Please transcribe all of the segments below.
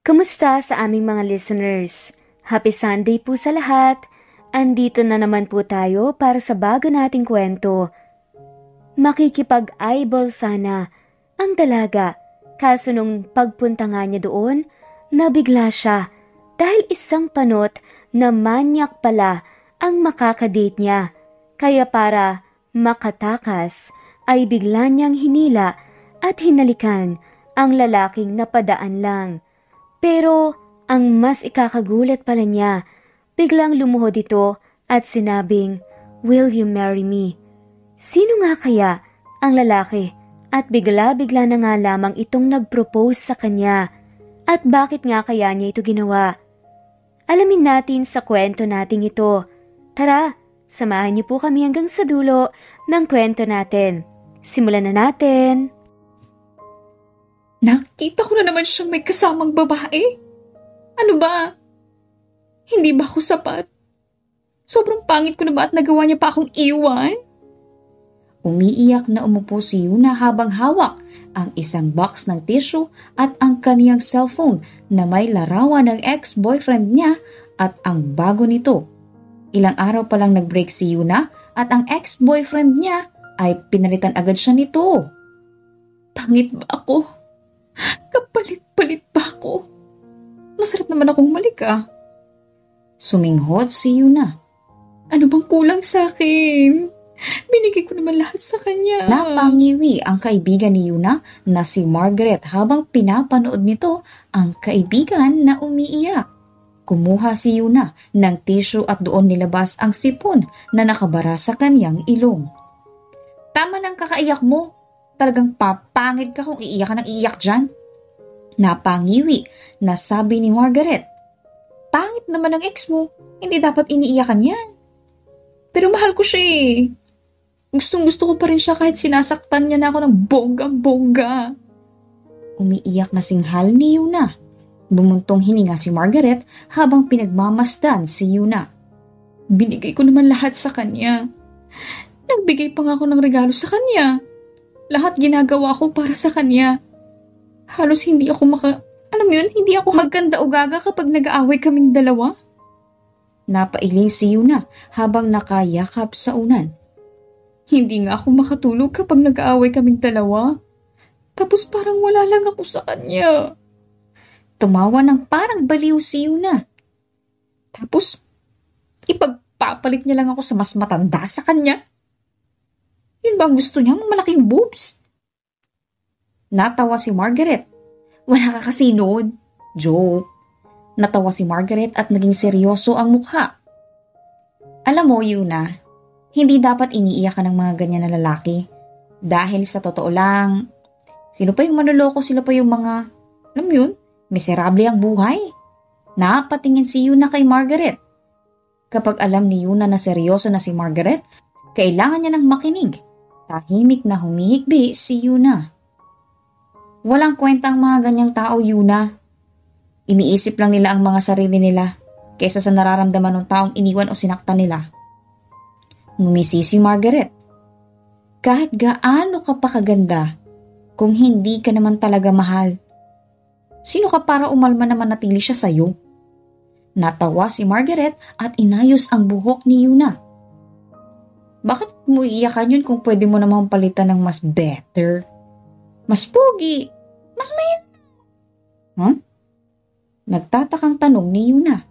Kumusta sa aming mga listeners? Happy Sunday po sa lahat! Andito na naman po tayo para sa bago nating kwento. Makikipag-eyeball sana ang dalaga, kaso nung pagpunta nga niya doon, nabigla siya dahil isang panot na manyak pala ang makakadate niya. Kaya para makatakas ay bigla niyang hinila at hinalikan ang lalaking napadaan lang. Pero ang mas ikakagulat pala niya, biglang lumuhod ito at sinabing, "Will you marry me?" Sino nga kaya ang lalaki at bigla-bigla na nga lamang itong nag-propose sa kanya? At bakit nga kaya niya ito ginawa? Alamin natin sa kwento nating ito. Tara, samahan niyo po kami hanggang sa dulo ng kwento natin. Simulan na natin! Nakita ko na naman siyang may kasamang babae. Ano ba? Hindi ba ako sapat? Sobrang pangit ko na ba at nagawa niya pa akong iwan? Umiiyak na umupo si Yuna habang hawak ang isang box ng tissue at ang kaniyang cellphone na may larawan ng ex-boyfriend niya at ang bago nito. Ilang araw pa lang nag-break si Yuna at ang ex-boyfriend niya ay pinalitan agad siya nito. Pangit ba ako? Kapalit-palit pa ako. Masarap naman akong malika. Suminghot si Yuna. Ano bang kulang sa akin? Binigay ko naman lahat sa kanya. Napangiwi ang kaibigan ni Yuna na si Margaret habang pinapanood nito ang kaibigan na umiiyak. Kumuha si Yuna ng tissue at doon nilabas ang sipon na nakabara sa kanyang ilong. Tama ng kakaiyak mo. Talagang papangit ka kung iiyak ka ng iiyak dyan. Napangiwi na sabi ni Margaret. Pangit naman ang ex mo. Hindi dapat iniiyakan yan. Pero mahal ko siya eh. Gustong-gusto ko pa rin siya kahit sinasaktan niya na ako ng bonggang-bongga. Umiiyak na singhal ni Yuna. Bumuntong hininga si Margaret habang pinagmamasdan si Yuna. Binigay ko naman lahat sa kanya. Nagbigay pa nga ako ng regalo sa kanya. Lahat ginagawa ko para sa kanya. Halos hindi ako hindi ako magkanda o gaga kapag nag-aaway kaming dalawa. Napailing si Yuna habang nakayakap sa unan. Hindi nga ako makatulog kapag nag-aaway kaming dalawa. Tapos parang wala lang ako sa kanya. Tumawa ng parang baliw si Yuna. Tapos, ipagpapalit niya lang ako sa mas matanda sa kanya. Yun ba ang gusto niya? Malaking boobs? Natawa si Margaret. Wala ka kasi noon. Joke. Natawa si Margaret at naging seryoso ang mukha. Alam mo, Yuna, hindi dapat iniiyak ka ng mga ganyan na lalaki. Dahil sa totoo lang, sino pa yung manloloko, sila pa yung mga, alam mo yun, miserable ang buhay. Napatingin si Yuna kay Margaret. Kapag alam ni Yuna na seryoso na si Margaret, kailangan niya ng makinig. Tahimik na humihikbi si Yuna. Walang kwenta ang mga ganyang tao, Yuna. Iniisip lang nila ang mga sarili nila kaysa sa nararamdaman ng taong iniwan o sinaktan nila. Ngumisi si Margaret. Kahit gaano ka pa kaganda, kung hindi ka naman talaga mahal, sino ka para umalma na manatili siya sa'yo? Natawa si Margaret at inayos ang buhok ni Yuna. Bakit mo iiyakan yun kung pwede mo namang palitan ng mas better? Mas pogi? Mas mayaman? Huh? Nagtatakang tanong ni Yuna.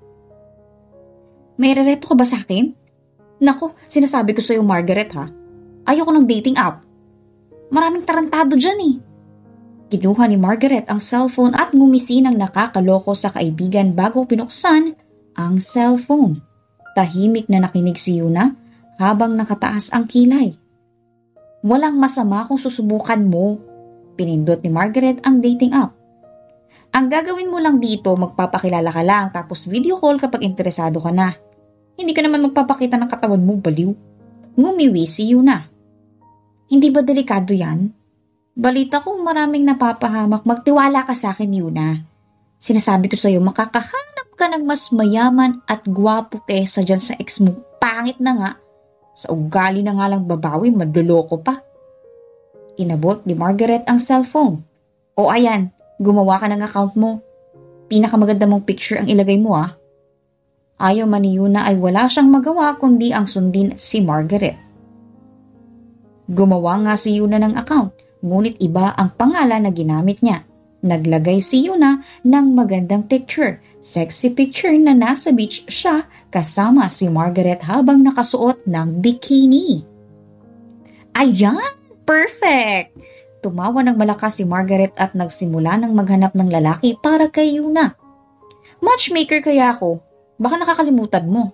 May rereto ka ba sa akin? Nako, sinasabi ko sa'yo Margaret ha. Ayoko ng dating app. Maraming tarantado dyan eh. Kinuha ni Margaret ang cellphone at ngumisi ng nakakaloko sa kaibigan bago pinuksan ang cellphone. Tahimik na nakinig si Yuna habang nakataas ang kilay. Walang masama kung susubukan mo. Pinindot ni Margaret ang dating app. Ang gagawin mo lang dito, magpapakilala ka lang tapos video call kapag interesado ka na. Hindi ka naman magpapakita ng katawan mo, baliw. Ngumiwi si Yuna. Hindi ba delikado yan? Balita ko maraming napapahamak. Magtiwala ka sa akin, Yuna. Sinasabi ko sa'yo, makakahanap ka ng mas mayaman at gwapo kesa dyan sa ex mo. Pangit na nga. Sa ugali na nga lang babawi, madloloko pa. Inabot ni Margaret ang cellphone. O ayan, gumawa ka ng account mo. pinakamaganda mong picture ang ilagay mo ah. Ayaw man ni Yuna ay wala siyang magawa kundi ang sundin si Margaret. Gumawa nga si Yuna ng account, ngunit iba ang pangalan na ginamit niya. Naglagay si Yuna ng magandang picture, sexy picture na nasa beach siya kasama si Margaret habang nakasuot ng bikini. Ayan! Perfect! Tumawa ng malakas si Margaret at nagsimula ng maghanap ng lalaki para kay Yuna. Matchmaker kaya ako? Baka nakakalimutan mo.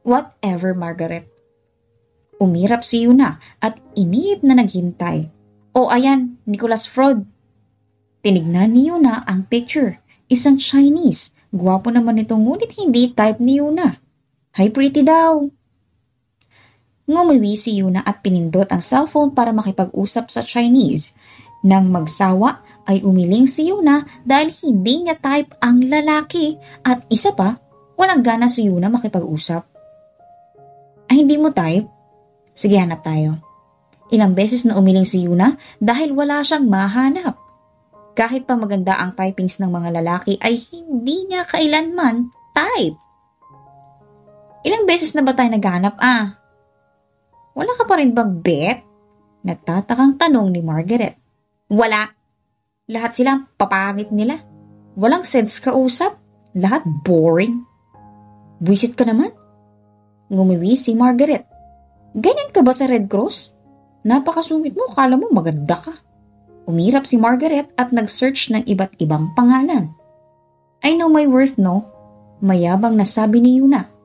Whatever, Margaret. Umirap si Yuna at inip na naghintay. O ayan, Nicholas Fraud. Tinignan ni Yuna ang picture. Isang Chinese. Gwapo naman ito ngunit hindi type ni Yuna. Hi pretty daw. Ngumiwi si Yuna at pinindot ang cellphone para makipag-usap sa Chinese. Nang magsawa ay umiling si Yuna dahil hindi niya type ang lalaki at isa pa, walang gana si Yuna makipag-usap. Ay hindi mo type? Sige, hanap tayo. Ilang beses na umiling si Yuna dahil wala siyang mahanap. Kahit pa maganda ang typings ng mga lalaki ay hindi niya kailanman type. Ilang beses na ba tayo naghanap Wala ka pa rin bang bet? Nagtatakang tanong ni Margaret. Wala. Lahat sila papangit nila. Walang sense kausap. Lahat boring. Buisit ka naman. Ngumiwi si Margaret. Ganyan ka ba sa Red Cross? Napakasungit mo, kala mo maganda ka. Umirap si Margaret at nag-search ng iba't ibang pangalan. I know my worth, no? Mayabang na sabi ni Yuna.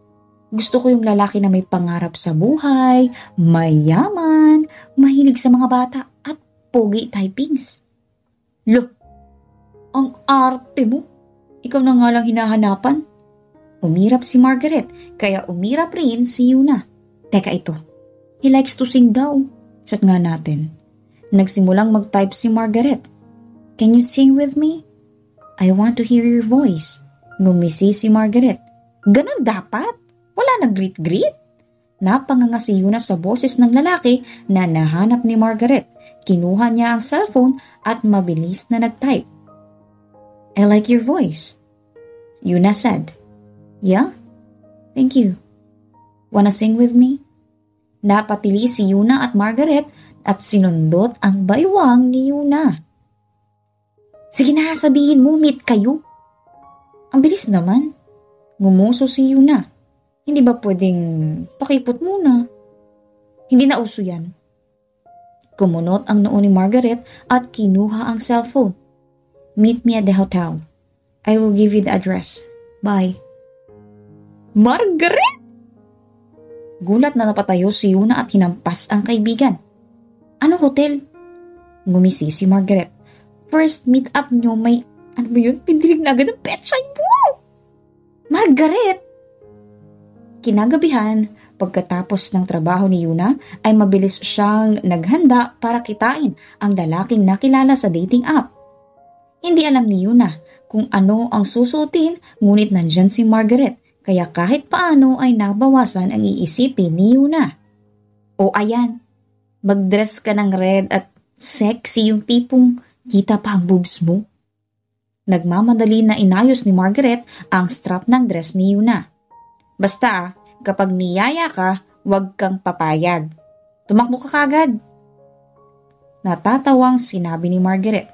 Gusto ko yung lalaki na may pangarap sa buhay, mayaman, mahilig sa mga bata, at pogi typings. Lo, ang arte mo. Ikaw na nga lang hinahanapan. Umirap si Margaret, kaya umirap rin si Yuna. Teka ito, he likes to sing daw. Chat nga natin. Nagsimulang mag-type si Margaret. Can you sing with me? I want to hear your voice. Ngumisi si Margaret. Ganon dapat. Wala nag-greet-greet. Napanganga si Yuna sa boses ng lalaki na nahanap ni Margaret. Kinuha niya ang cellphone at mabilis na nag-type. I like your voice. Yuna said. Yeah? Thank you. Wanna sing with me? Napatili si Yuna at Margaret at sinundot ang baywang ni Yuna. Sige na, sabihin mo, meet kayo. Ang bilis naman. Ngumuso si Yuna. Hindi ba pwedeng pakipot muna? Hindi na uso yan. Kumunot ang noo ni Margaret at kinuha ang cellphone. Meet me at the hotel. I will give you the address. Bye. Margaret! Gulat na napatayo si Yuna at hinampas ang kaibigan. Ano hotel? Ngumisi si Margaret. First meet up nyo may, ano ba yun? Pindilig na agad ang petsay mo! Margaret! Kinagabihan, pagkatapos ng trabaho ni Yuna, ay mabilis siyang naghanda para kitain ang lalaking nakilala sa dating app. Hindi alam ni Yuna kung ano ang susuotin, ngunit nandyan si Margaret, kaya kahit paano ay nabawasan ang iisipin ni Yuna. O ayan, mag-dress ka ng red at sexy yung tipong kita pa ang boobs mo. Nagmamadali na inayos ni Margaret ang strap ng dress ni Yuna. Basta, kapag niyaya ka, huwag kang papayag. Tumakbo ka kagad. Natatawang sinabi ni Margaret.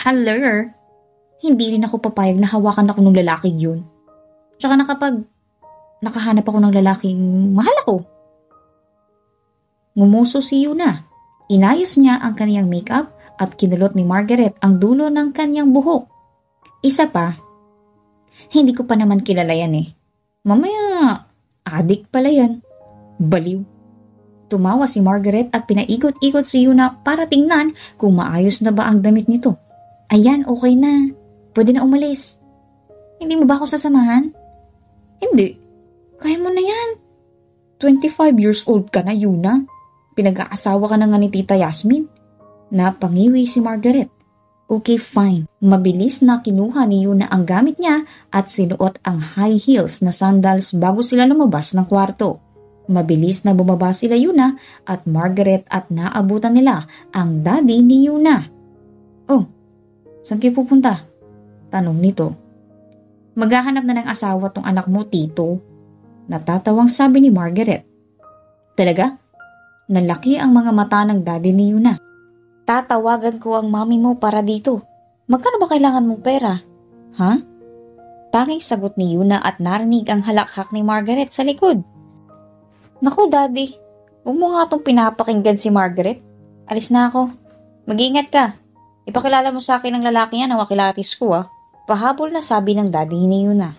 Hello? Hindi rin ako papayag na hawakan ako ng lalaking yun. Tsaka na kapag nakahanap ako ng lalaking mahal ako. Ngumuso si Yuna. Inayos niya ang kaniyang makeup at kinulot ni Margaret ang dulo ng kaniyang buhok. Isa pa, hindi ko pa naman kilala yan eh. Mamaya, adik pala yan. Baliw. Tumawa si Margaret at pinaikot-ikot si Yuna para tingnan kung maayos na ba ang damit nito. Ayan, okay na. Pwede na umalis. Hindi mo ba ako sasamahan? Hindi. Kaya mo na yan. 25 years old ka na, Yuna. Pinag-aasawa ka na nga ni Tita Yasmin. Napangiwi si Margaret. Okay, fine. Mabilis na kinuha ni Yuna ang gamit niya at sinuot ang high heels na sandals bago sila lumabas ng kwarto. Mabilis na bumaba sila Yuna at Margaret at naabutan nila ang daddy ni Yuna. Oh, saan kayo pupunta? Tanong nito. Maghahanap na ng asawa tong anak mo, Tito. Natatawang sabi ni Margaret. Talaga? Nalaki ang mga mata ng daddy ni Yuna. Tatawagan ko ang mami mo para dito. Magkano ba kailangan mong pera? Ha? Tanging sagot ni Yuna at narinig ang halakhak ni Margaret sa likod. Naku, daddy. Huwag mo nga itong pinapakinggan si Margaret. Alis na ako. Mag-iingat ka. Ipakilala mo sa akin ang lalaki yan na wakilatis ko, ah. Pahabol na sabi ng daddy ni Yuna.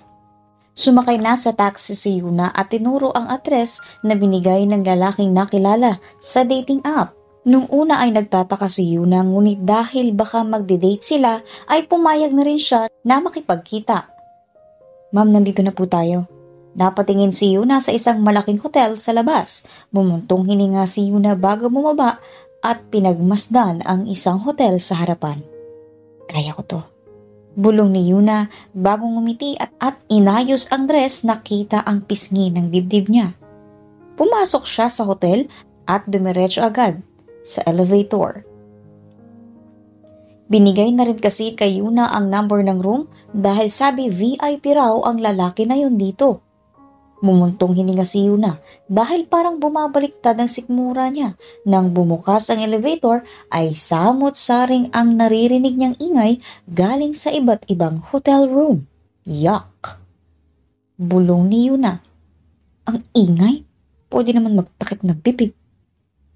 Sumakay na sa taxi si Yuna at tinuro ang address na binigay ng lalaking nakilala sa dating app. Nung una ay nagtataka si Yuna, ngunit dahil baka magde-date sila ay pumayag na rin siya na makipagkita. Ma'am, nandito na po tayo. Napatingin si Yuna sa isang malaking hotel sa labas. Bumuntong hininga si Yuna bago bumaba at pinagmasdan ang isang hotel sa harapan. Kaya ko to. Bulong ni Yuna bagong ngumiti at inayos ang dress, nakita ang pisngi ng dibdib niya. Pumasok siya sa hotel at dumiretso agad sa elevator. Binigay na rin kasi kay Yuna ang number ng room dahil sabi VIP raw ang lalaki na yun dito. Mumuntong hininga si Yuna dahil parang bumabaliktad ang sikmura niya. Nang bumukas ang elevator ay samot-saring ang naririnig niyang ingay galing sa iba't ibang hotel room. Yuck! Bulong ni Yuna. Ang ingay? Pwede naman magtakip ng bibig.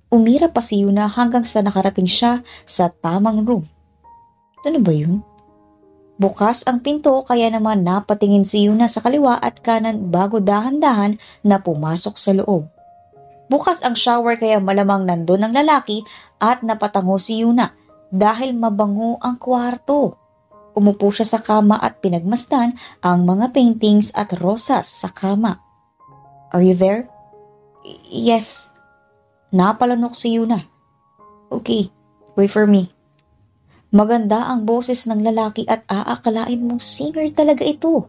Umira pa si Yuna hanggang sa nakarating siya sa tamang room. Ano ba yun? Bukas ang pinto kaya naman napatingin si Yuna sa kaliwa at kanan bago dahan-dahan na pumasok sa loob. Bukas ang shower kaya malamang nandun ang lalaki at napatango si Yuna dahil mabango ang kwarto. Umupo siya sa kama at pinagmasdan ang mga paintings at rosas sa kama. Are you there? Yes. Napalanok si Yuna. Okay, wait for me. Maganda ang boses ng lalaki at aakalain mong singer talaga ito.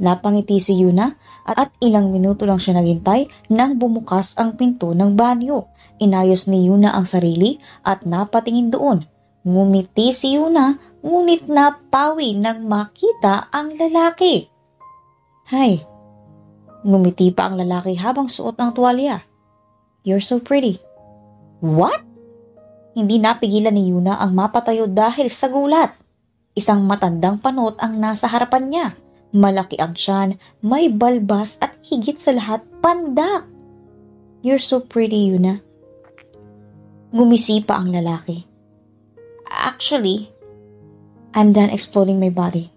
Napangiti si Yuna at ilang minuto lang siya naghintay nang bumukas ang pinto ng banyo. Inayos ni Yuna ang sarili at napatingin doon. Ngumiti si Yuna ngunit napawi nang makita ang lalaki. Hi. Ngumiti pa ang lalaki habang suot ang tuwalya. You're so pretty. What? Hindi napigilan ni Yuna ang mapatayo dahil sa gulat. Isang matandang panot ang nasa harapan niya. Malaki ang tiyan, may balbas at higit sa lahat pandak. You're so pretty, Yuna. Ngumisi pa ang lalaki. Actually, I'm done exploring my body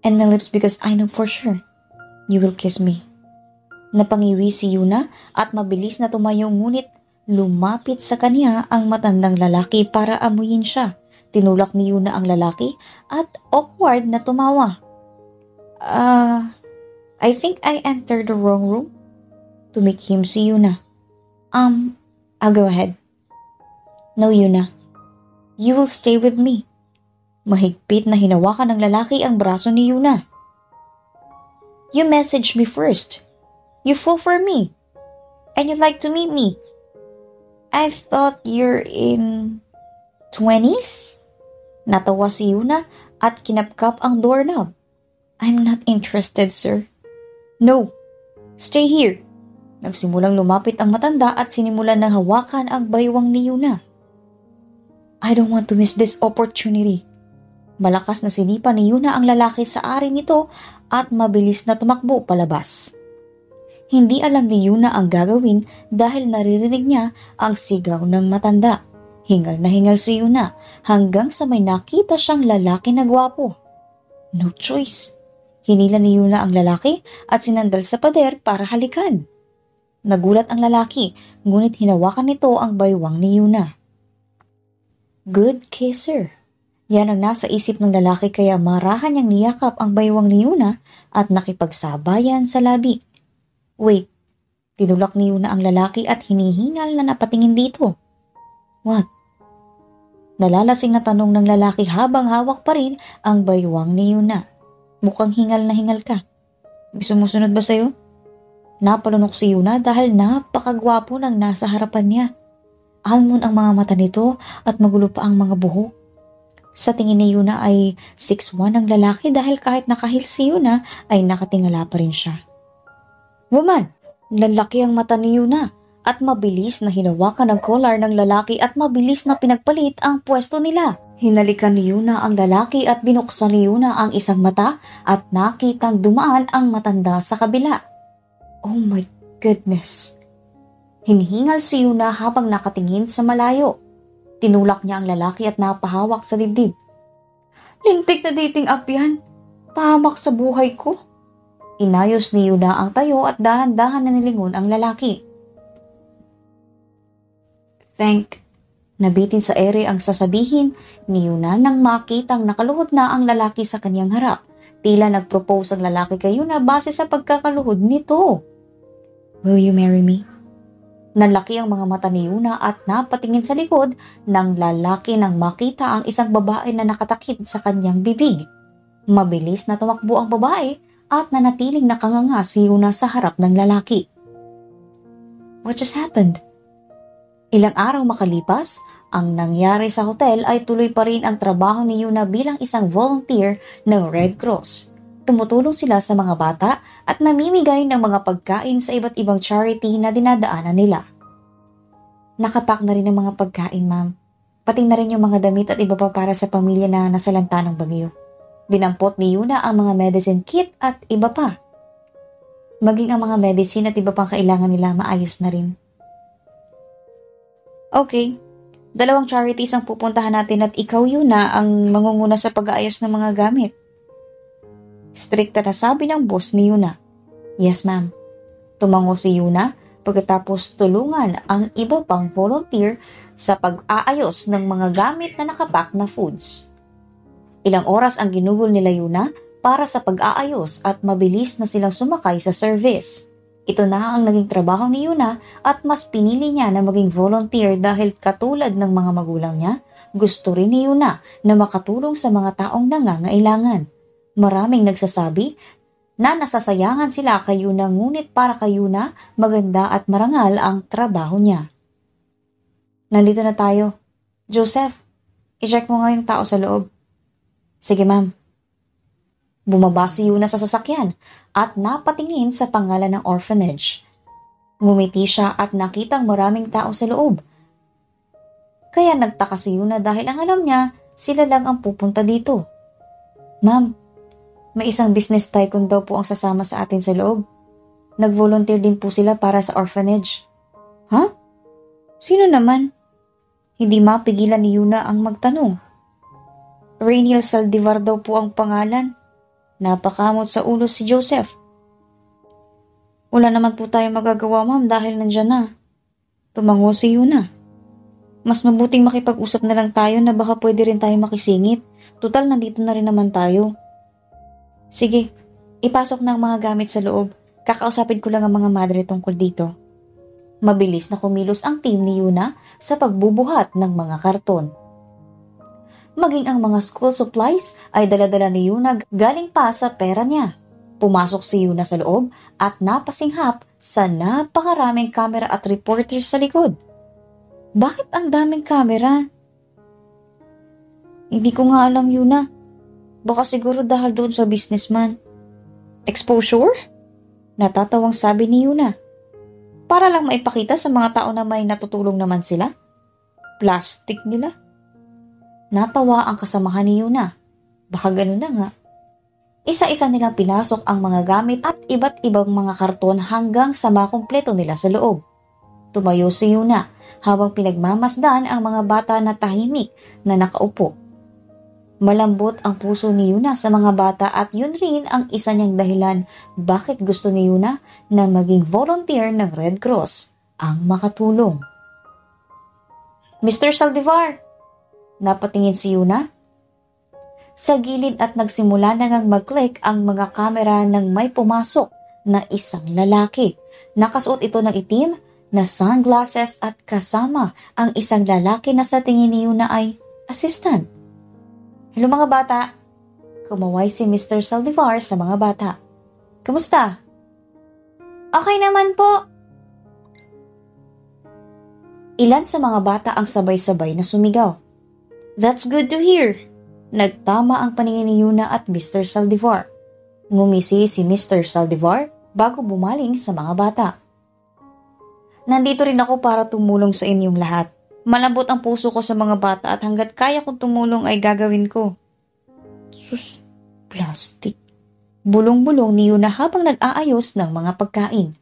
and my lips because I know for sure you will kiss me. Napangiwi si Yuna at mabilis na tumayo ngunit lumapit sa kanya ang matandang lalaki para amuyin siya. Tinulak ni Yuna ang lalaki at awkward na tumawa. I think I entered the wrong room. Tumikhim si Yuna. I'll go ahead. No, Yuna. You will stay with me. Mahigpit na hinawakan ng lalaki ang braso ni Yuna. You messaged me first. You fall for me. And you'd like to meet me. I thought you're in 20s? Natawa si Yuna at kinapkap ang doorknob. I'm not interested, sir. No, stay here. Nagsimulang lumapit ang matanda at sinimulan ng hawakan ang baywang ni Yuna. I don't want to miss this opportunity. Malakas na sinipa ni Yuna ang lalaki sa ari nito at mabilis na tumakbo palabas. Hindi alam ni Yuna ang gagawin dahil naririnig niya ang sigaw ng matanda. Hingal na hingal si Yuna hanggang sa may nakita siyang lalaki na gwapo. No choice. Hinila ni Yuna ang lalaki at sinandal sa pader para halikan. Nagulat ang lalaki ngunit hinawakan nito ang baywang ni Yuna. Good kisser. Yan ang nasa isip ng lalaki kaya marahan niyang niyakap ang baywang ni Yuna at nakipagsabayan sa labi. Wait, tinulak ni Yuna ang lalaki at hinihingal na napatingin dito. What? Nalalasing na tanong ng lalaki habang hawak pa rin ang baywang ni Yuna. Mukhang hingal na hingal ka. May sumusunod ba sa'yo? Napalunok si Yuna dahil napakagwapo ng nasa harapan niya. Almond ang mga mata nito at magulo pa ang mga buhok. Sa tingin ni Yuna ay 6'1" ang lalaki dahil kahit nakahil si Yuna ay nakatingala pa rin siya. Woman, lalaki ang mata ni Yuna at mabilis na hinawakan ng collar ng lalaki at mabilis na pinagpalit ang pwesto nila. Hinalikan ni Yuna ang lalaki at binuksan ni Yuna ang isang mata at nakitang dumaan ang matanda sa kabila. Oh my goodness! Hinihingal si Yuna habang nakatingin sa malayo. Tinulak niya ang lalaki at napahawak sa dibdib. Lintik na dating app yan. Pahamak sa buhay ko. Inayos ni Yuna ang tayo at dahan-dahan na nilingon ang lalaki. Nabitin sa ere ang sasabihin ni Yuna nang makitang nakaluhod na ang lalaki sa kanyang harap. Tila nagpropose ang lalaki kay Yuna base sa pagkakaluhod nito. Will you marry me? Nalaki ang mga mata ni Yuna at napatingin sa likod ng lalaki nang makita ang isang babae na nakatakid sa kanyang bibig. Mabilis na tumakbo ang babae at nanatiling nakanganga si Yuna sa harap ng lalaki. What just happened? Ilang araw makalipas, ang nangyari sa hotel ay tuloy pa rin ang trabaho ni Yuna bilang isang volunteer ng Red Cross. Tumutulong sila sa mga bata at namimigay ng mga pagkain sa iba't ibang charity na dinadaanan nila. Nakapak na rin ang mga pagkain, ma'am. Pati na rin yung mga damit at iba pa para sa pamilya na nasalanta ng bagyo. Dinampot ni Yuna ang mga medicine kit at iba pa. Maging ang mga medicine at iba pang kailangan nila maayos na rin. Okay, 2 charities ang pupuntahan natin at ikaw Yuna ang mangunguna sa pag-aayos ng mga gamit. Strikta na sabi ng boss ni Yuna. Yes ma'am. Tumango si Yuna pagkatapos tulungan ang iba pang volunteer sa pag-aayos ng mga gamit na nakapak na foods. Ilang oras ang ginugol nila Yuna para sa pag-aayos at mabilis na silang sumakay sa service. Ito na ang naging trabaho ni Yuna at mas pinili niya na maging volunteer dahil katulad ng mga magulang niya, gusto rin ni Yuna na makatulong sa mga taong nangangailangan. Maraming nagsasabi na nasasayangan sila kay Yuna ngunit para kay Yuna, maganda at marangal ang trabaho niya. Nandito na tayo. Joseph, i-check mo nga yung tao sa loob. Sige ma'am. Bumaba si Yuna sa sasakyan at napatingin sa pangalan ng orphanage. Ngumiti siya at nakitang maraming tao sa loob. Kaya nagtaka si Yuna dahil ang alam niya, sila lang ang pupunta dito. Ma'am, may isang business tycoon daw po ang sasama sa atin sa loob. Nag-volunteer din po sila para sa orphanage. Ha? Sino naman? Hindi mapigilan ni Yuna ang magtanong. Rainiel Saldivar daw po ang pangalan. Napakamot sa ulo si Joseph. Wala naman po tayo magagawa ma'am dahil nandyan na. Tumango si Yuna. Mas mabuting makipag-usap na lang tayo na baka pwede rin tayo makisingit. Tutal nandito na rin naman tayo. Sige, ipasok na ang mga gamit sa loob. Kakausapin ko lang ang mga madre tungkol dito. Mabilis na kumilos ang team ni Yuna sa pagbubuhat ng mga karton. Maging ang mga school supplies ay dala-dala ni Yuna galing pa sa pera niya. Pumasok si Yuna sa loob at napasinghap sa napakaraming kamera at reporters sa likod. Bakit ang daming kamera? Hindi ko nga alam Yuna. Baka siguro dahil doon sa businessman. Exposure? Natatawang sabi ni Yuna. Para lang maipakita sa mga tao na may natutulong naman sila. Plastic nila. Natawa ang kasamahan ni Yuna. Baka ganun na nga. Isa-isa nilang pinasok ang mga gamit at iba't ibang mga karton hanggang sa makumpleto nila sa loob. Tumayo si Yuna habang pinagmamasdan ang mga bata na tahimik na nakaupo. Malambot ang puso ni Yuna sa mga bata at yun rin ang isa niyang dahilan bakit gusto ni Yuna na maging volunteer ng Red Cross ang makatulong. Mr. Saldivar! Napatingin si Yuna. Sa gilid at nagsimula na ngang mag-click ang mga kamera nang may pumasok na isang lalaki. Nakasuot ito ng itim na sunglasses at kasama ang isang lalaki na sa tingin ni Yuna ay assistant. Hello mga bata. Kumaway si Mr. Saldivar sa mga bata. Kamusta? Okay naman po. Ilan sa mga bata ang sabay-sabay na sumigaw. That's good to hear. Nagtama ang paningin ni Yuna at Mr. Saldivar. Ngumisi si Mr. Saldivar bago bumaling sa mga bata. Nandito rin ako para tumulong sa inyong lahat. Malambot ang puso ko sa mga bata at hanggat kaya kong tumulong ay gagawin ko. Sus, plastic. Bulong-bulong ni Yuna habang nag-aayos ng mga pagkain.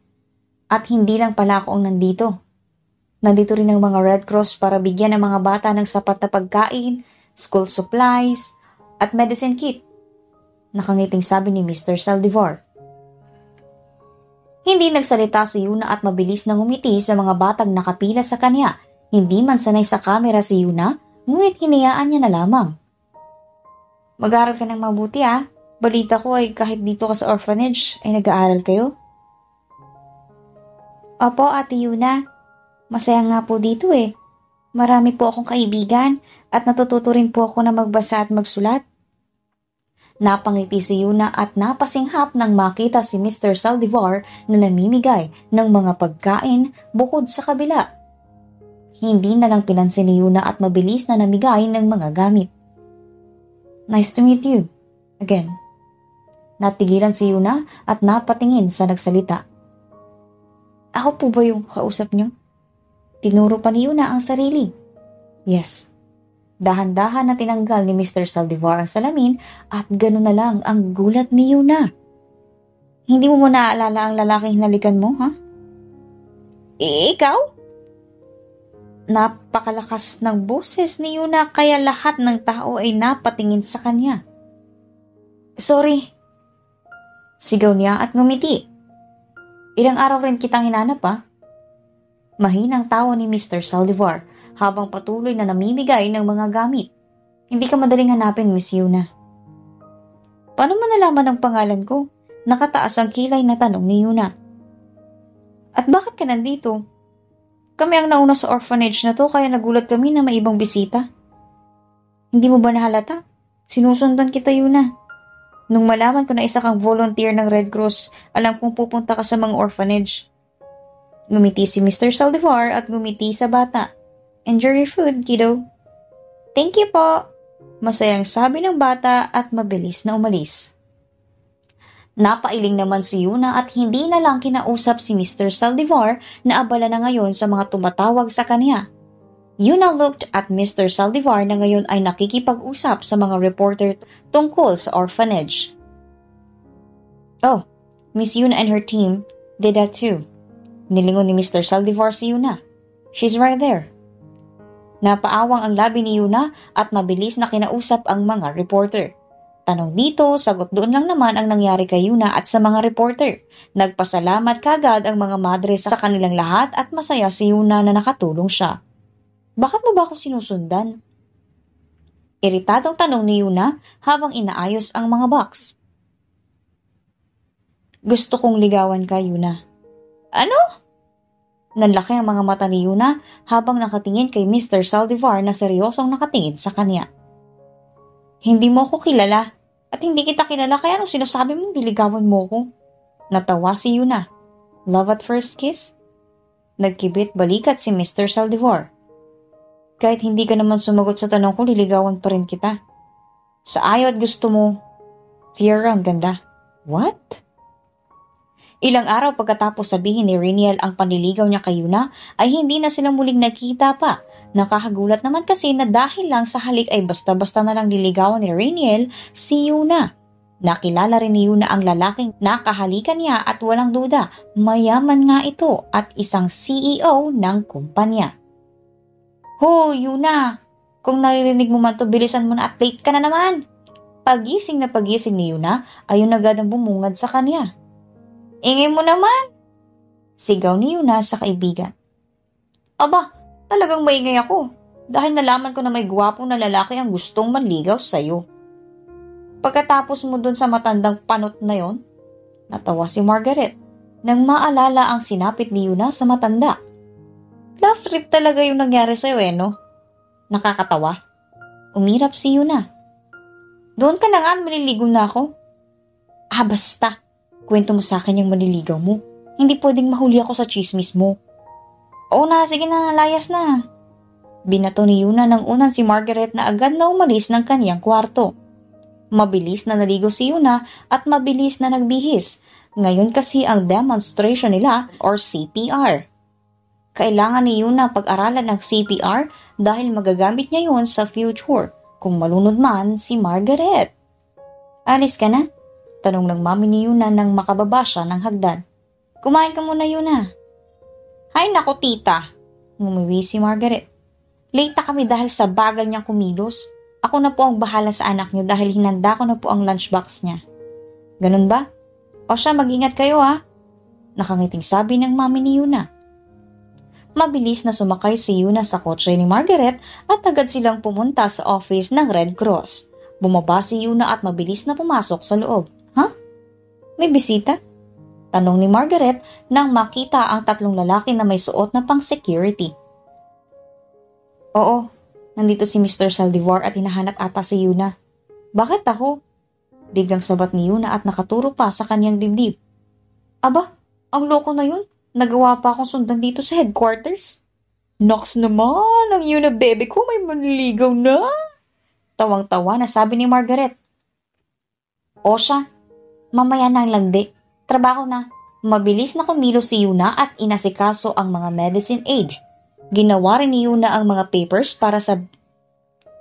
At hindi lang pala ako ang nandito. Nandito rin ang mga Red Cross para bigyan ng mga bata ng sapat na pagkain, school supplies, at medicine kit. Nakangiting sabi ni Mr. Saldivar. Hindi nagsalita si Yuna at mabilis na ngumiti sa mga batang nakapila sa kanya. Hindi man sanay sa kamera si Yuna, ngunit hinayaan niya na lamang. Mag-aaral ka ng mabuti ah. Balita ko ay kahit dito ka sa orphanage ay nag-aaral kayo. Opo, Ate Yuna. Masaya nga po dito eh. Marami po akong kaibigan at natututo rin po ako na magbasa at magsulat. Napangiti si Yuna at napasinghap nang makita si Mr. Saldivar na namimigay ng mga pagkain bukod sa kabila. Hindi na lang pinansin ni Yuna at mabilis na namigay ng mga gamit. Nice to meet you. Again. Natigilan si Yuna at napatingin sa nagsalita. Ako po ba yung kausap niyo? Tinuro pa ni Yuna ang sarili. Yes. Dahan-dahan na tinanggal ni Mr. Saldivar ang salamin at gano'n na lang ang gulat ni Yuna. Hindi mo naaalala ang lalaking hinalikan mo, ha? Ikaw? Napakalakas ng boses ni Yuna kaya lahat ng tao ay napatingin sa kanya. Sorry. Sigaw niya at ngumiti. Ilang araw rin kitang hinanap, ha? Mahinang tawa ni Mr. Saldivar habang patuloy na namimigay ng mga gamit. Hindi ka madaling hanapin, Miss Yuna. Paano mo nalaman ang pangalan ko? Nakataas ang kilay na tanong ni Yuna. At bakit ka nandito? Kami ang nauna sa orphanage na to kaya nagulat kami na may ibang bisita. Hindi mo ba nahalata? Sinusundan kita, Yuna. Nung malaman ko na isa kang volunteer ng Red Cross, alam kong pupunta ka sa mga orphanage. Ngumiti si Mr. Saldivar at ngumiti sa bata. Enjoy your food, kiddo. Thank you po. Masayang sabi ng bata at mabilis na umalis. Napailing naman si Yuna at hindi na lang kinausap si Mr. Saldivar na abala na ngayon sa mga tumatawag sa kanya. Yuna looked at Mr. Saldivar na ngayon ay nakikipag-usap sa mga reporter tungkol sa orphanage. Oh, Miss Yuna and her team did that too. Nilingon ni Mr. Saldivar si Yuna. She's right there. Napaawang ang labi ni Yuna at mabilis na kinausap ang mga reporter. Tanong dito, sagot doon lang naman ang nangyari kay Yuna at sa mga reporter. Nagpasalamat kagad ang mga madre sa kanilang lahat at masaya si Yuna na nakatulong siya. Bakit mo ba ako sinusundan? Iritadong tanong ni Yuna habang inaayos ang mga box. Gusto kong ligawan ka, Yuna. Ano? Nanlaki ang mga mata ni Yuna habang nakatingin kay Mr. Saldivar na seryosong nakatingin sa kanya. Hindi mo ako kilala at hindi kita kilala kaya anong sinasabi mong liligawan mo ko? Natawa si Yuna. Love at first kiss? Nagkibit balikat si Mr. Saldivar. Kahit hindi ka naman sumagot sa tanong ko, liligawan pa rin kita. Sa ayaw at gusto mo, Sierra, ang ganda. What? Ilang araw pagkatapos sabihin ni Reniel ang panliligaw niya kay Yuna, ay hindi na sila muling nagkita pa. Nakakagulat naman kasi na dahil lang sa halik ay basta-basta na lang niligawan ni Reniel si Yuna. Nakilala rin ni Yuna ang lalaking nakahalikan niya at walang duda, mayaman nga ito at isang CEO ng kumpanya. Ho, Yuna! Kung naririnig mo man to, bilisan mo na at late ka na naman. Pagising na pagising ni Yuna, ayun agad ang bumungad sa kanya. Ingay mo naman! Sigaw ni Yuna sa kaibigan. Aba, talagang maingay ako dahil nalaman ko na may gwapong na lalaki ang gustong manligaw sa'yo. Pagkatapos mo dun sa matandang panot na yon, natawa si Margaret nang maalala ang sinapit ni Yuna sa matanda. Love trip talaga yung nangyari sa'yo no? Nakakatawa. Umirap si Yuna. Doon ka na nga, maliligaw na ako. Basta. Kwento mo sa akin yung manliligaw mo. Hindi pwedeng mahuli ako sa chismis mo. Oo na, sige na, layas na. Binato ni Yuna ng unan si Margaret na agad na umalis ng kaniyang kwarto. Mabilis na naligo si Yuna at mabilis na nagbihis. Ngayon kasi ang demonstration nila or CPR. Kailangan ni Yuna pag-aralan ang CPR dahil magagamit niya yun sa future kung malunod man si Margaret. Alis ka na? Tanong ng mami ni Yuna nang makababa siya ng hagdan. Kumain ka muna, Yuna. Hay nako, tita. Ngumiwi si Margaret. Late na kami dahil sa bagal niyang kumilos. Ako na po ang bahala sa anak niyo dahil hinanda ko na po ang lunchbox niya. Ganun ba? O siya, mag-ingat kayo ha. Nakangiting sabi ng mami ni Yuna. Mabilis na sumakay si Yuna sa kotse ni Margaret at agad silang pumunta sa office ng Red Cross. Bumaba si Yuna at mabilis na pumasok sa loob. Ha? May bisita? Tanong ni Margaret nang makita ang tatlong lalaki na may suot na pang-security. Oo, nandito si Mr. Saldivar at hinahanap ata si Yuna. Bakit ako? Biglang sabat ni Yuna at nakaturo pa sa kanyang dibdib. Aba, ang loko na yun. Nagawa pa akong sundan dito sa headquarters. Nox naman, ang Yuna bebe ko may manliligaw na. Tawang-tawa na sabi ni Margaret. O siya, mamaya nang landi. Trabaho na. Mabilis na kumilos si Yuna at inasikaso ang mga medicine aid. Ginawa rin ni Yuna ang mga papers para sa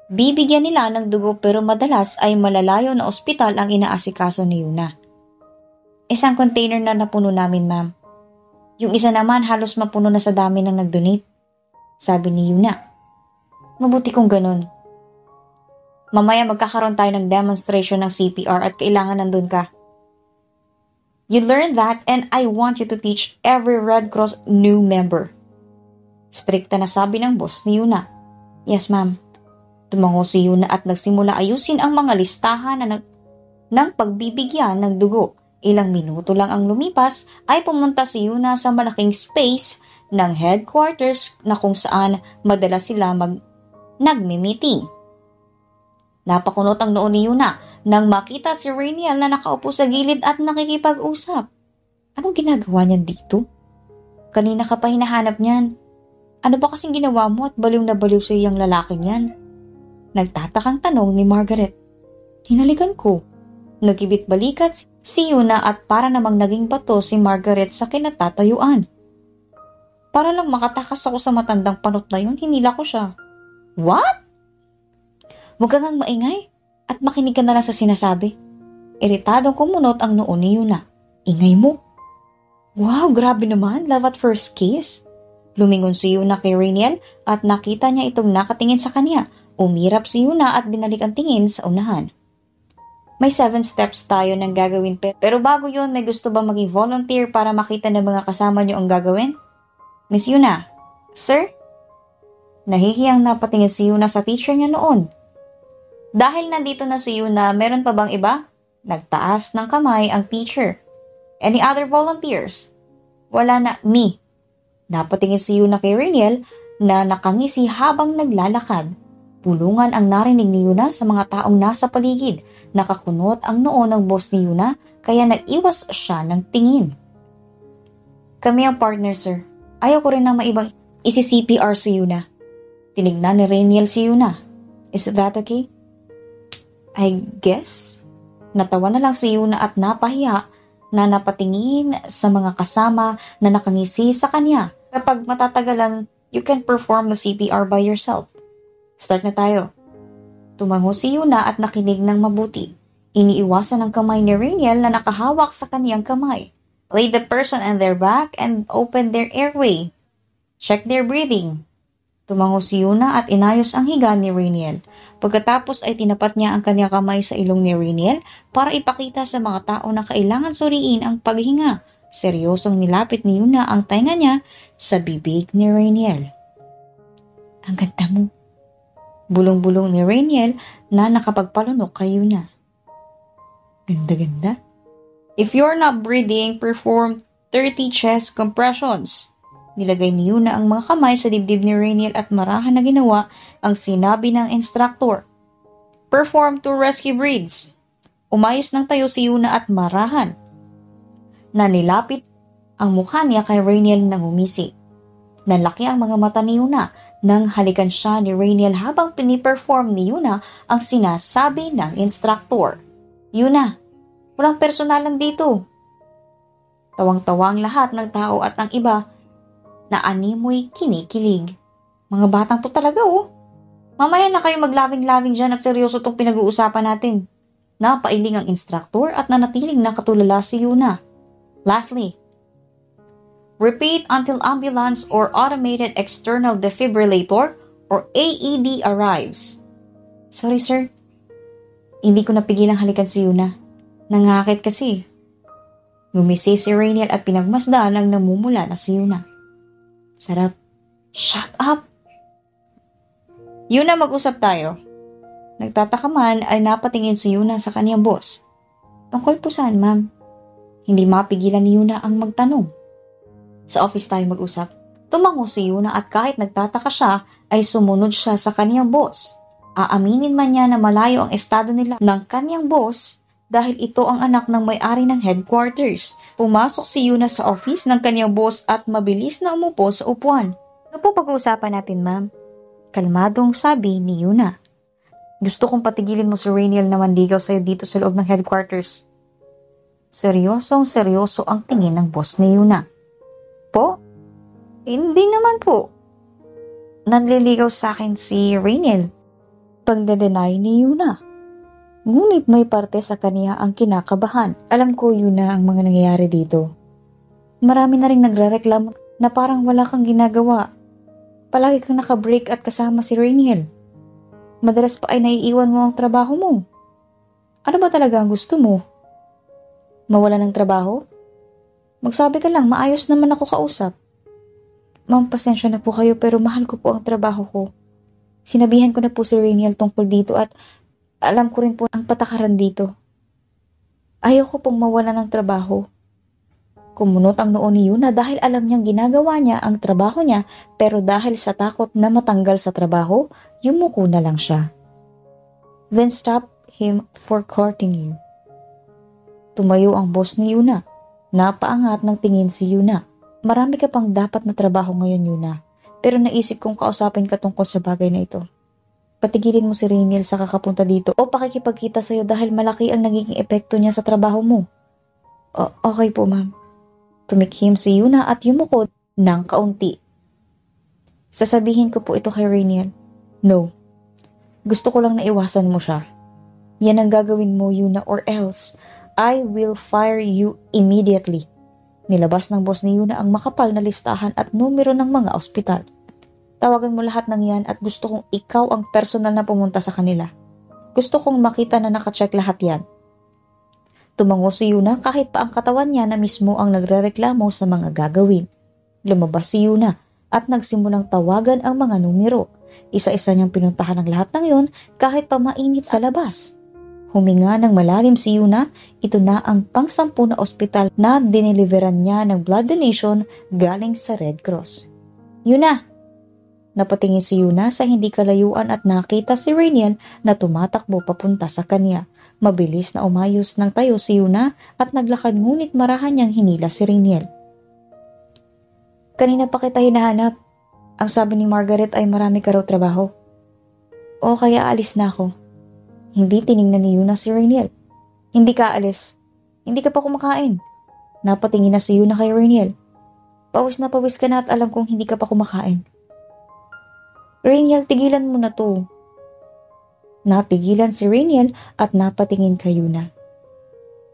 bibigyan nila ng dugo pero madalas ay malalayo na ospital ang inaasikaso ni Yuna. Isang container na napuno namin, ma'am. Yung isa naman halos mapuno na sa dami ng nag-donate. Sabi ni Yuna. Mabuti kung ganun. Mamaya magkakaroon tayo ng demonstration ng CPR at kailangan nandun ka. You learn that and I want you to teach every Red Cross new member. Strikta na sabi ng boss ni Yuna. Yes, ma'am. Tumango si Yuna at nagsimula ayusin ang mga listahan ng pagbibigyan ng dugo. Ilang minuto lang ang lumipas ay pumunta si Yuna sa malaking space ng headquarters na kung saan madalas sila nagmi-meeting. Napakunot ang noo ni Yuna nang makita si Rainiel na nakaupo sa gilid at nakikipag-usap. Anong ginagawa niyan dito? Kanina ka pa hinahanap niyan. Ano ba kasing ginawa mo at baliw na baliw sa iyang lalaking yan? Nagtatakang tanong ni Margaret. Hinalikan ko. Nagkibit-balikat si Yuna at para namang naging bato si Margaret sa kinatatayuan. Para lang makatakas ako sa matandang panot na yun, hinila ko siya. What? Huwag kang maingay at makinig ka na lang sa sinasabi. Iritadong kumunot ang noo ni Yuna. Ingay mo. Wow, grabe naman, love at first kiss. Lumingon si Yuna kay Rainiel at nakita niya itong nakatingin sa kanya. Umirap si Yuna at binalik ang tingin sa unahan. May 7 steps tayo ng gagawin pero bago yun, may gusto ba maging volunteer para makita ng mga kasama niyo ang gagawin? Miss Yuna, sir? Nahihiyang napatingin si Yuna sa teacher niya noon. Dahil nandito na si Yuna, meron pa bang iba? Nagtaas ng kamay ang teacher. Any other volunteers? Wala na, me. Napatingin si Yuna kay Rainiel na nakangisi habang naglalakad. Pulungan ang narinig ni Yuna sa mga taong nasa paligid. Nakakunot ang noo ng boss ni Yuna kaya nag-iwas siya ng tingin. Kami ang partner, sir. Ayaw ko rin na maibang isi-CPR si Yuna. Tinignan ni Rainiel si Yuna. Is that okay? I guess. Natawa na lang si Yuna at napahiya na napatingin sa mga kasama na nakangisi sa kanya. Kapag matatagalan, you can perform the CPR by yourself. Start na tayo. Tumango si Yuna at nakinig ng mabuti. Iniiwasan ang kamay ni Rainiel na nakahawak sa kaniyang kamay. Lay the person on their back and open their airway. Check their breathing. Tumango si Yuna at inayos ang higa ni Rainiel. Pagkatapos ay tinapat niya ang kanyang kamay sa ilong ni Rainiel para ipakita sa mga tao na kailangan suriin ang paghinga. Seryosong nilapit ni Yuna ang tainga niya sa bibig ni Rainiel. Ang ganda mo. Bulong-bulong ni Rainiel na nakapagpalunok kay Yuna. Ganda-ganda. If you're not breathing, perform 30 chest compressions. Nilagay ni Yuna ang mga kamay sa dibdib ni Rainiel at marahan na ginawa ang sinabi ng instructor. Perform 2 rescue breaths. Umayos ng tayo si Yuna at marahan na nilapit ang mukha niya kay Rainiel nang umisi. Nalaki ang mga mata ni Yuna. nang halikan siya ni Rainiel habang piniperform ni Yuna ang sinasabi ng instructor. Yuna, walang personalan dito. Tawang-tawa ang lahat ng tao at ang iba na animoy kinikilig. Mga batang to talaga oh. Mamaya na kayo maglabing-labing dyan at seryoso tong pinag-uusapan natin. Napailing ang instructor at nanatiling nakatulala si Yuna. Lastly, repeat until ambulance or automated external defibrillator or AED arrives. Sorry sir, hindi ko napigilang halikan si Yuna. Nangakit kasi. Ngumisi si Rainiel at pinagmasdan ang namumula na si Yuna. Sarap. Shut up! Yuna, mag-usap tayo. Nagtataka man ay napatingin si Yuna sa kaniyang boss. Tungkol po saan, ma'am? Hindi mapigilan ni Yuna ang magtanong. Sa office tayo mag-usap. Tumango si Yuna at kahit nagtataka siya ay sumunod siya sa kaniyang boss. Aaminin man niya na malayo ang estado nila ng kaniyang boss dahil ito ang anak ng may-ari ng headquarters. Pumasok si Yuna sa office ng kaniyang boss at mabilis na umupo sa upuan. Ano po pag-uusapan natin, ma'am? Kalmadong sabi ni Yuna. Gusto kong patigilin mo si Rainiel na manligaw sa'yo dito sa loob ng headquarters. Seryosong-seryoso ang tingin ng boss ni Yuna. Po? Hindi naman po. Nanliligaw sa akin si Rainiel. Pagde-deny ni Yuna. Ngunit may parte sa kaniya ang kinakabahan. Alam ko, Yuna, ang mga nangyayari dito. Marami na rin nagrereklamo na parang wala kang ginagawa. Palagi kang nakabreak at kasama si Rainiel. Madalas pa ay naiiwan mo ang trabaho mo. Ano ba talaga ang gusto mo? Mawala ng trabaho? Magsabi ka lang, maayos naman ako kausap. Ma'am, pasensya na po kayo pero mahal ko po ang trabaho ko. Sinabihan ko na po si Rainiel tungkol dito at alam ko rin po ang patakaran dito. Ayaw ko pong mawala ng trabaho. Kumunot ang noo ni Yuna dahil alam niyang ginagawa niya ang trabaho niya pero dahil sa takot na matanggal sa trabaho, yumuko na lang siya. Then stop him for courting you. Tumayo ang boss ni Yuna. Napaangat ng tingin si Yuna. Marami ka pang dapat na trabaho ngayon, Yuna. Pero naisip kong kausapin ka tungkol sa bagay na ito. Patigilin mo si Rainiel sa kakapunta dito o pakikipagkita sa'yo dahil malaki ang nagiging epekto niya sa trabaho mo. Okay po, ma'am. Tumikhim si Yuna at yumuko ng kaunti. Sasabihin ko po ito kay Rainiel. No. Gusto ko lang na iwasan mo siya. Yan ang gagawin mo, Yuna, or else I will fire you immediately. Nilabas ng boss ni Yuna ang makapal na listahan at numero ng mga ospital. Tawagan mo lahat ng yan at gusto kong ikaw ang personal na pumunta sa kanila. Gusto kong makita na nakacheck lahat yan. Tumango si Yuna kahit pa ang katawan niya na mismo ang nagrereklamo sa mga gagawin. Lumabas si Yuna at nagsimulang tawagan ang mga numero. Isa-isa niyang pinuntahan ang lahat ng yon kahit pa mainit sa labas. Huminga ng malalim si Yuna, ito na ang pang-10 na ospital na diniliveran niya ng blood donation galing sa Red Cross. Yuna! Napatingin si Yuna sa hindi kalayuan at nakita si Rainiel na tumatakbo papunta sa kanya. Mabilis na umayos ng tayo si Yuna at naglakad ngunit marahan niyang hinila si Rainiel. Kanina pa kita hinahanap. Ang sabi ni Margaret ay marami ka raw trabaho. O kaya alis na ako. Hindi tiningnan ni Yuna si Rainiel. Hindi ka alis. Hindi ka pa kumakain. Napatingin na si Yuna kay Rainiel. Pawis na pawis ka na at alam kong hindi ka pa kumakain. Rainiel, tigilan mo na to. Natigilan si Rainiel at napatingin kay Yuna.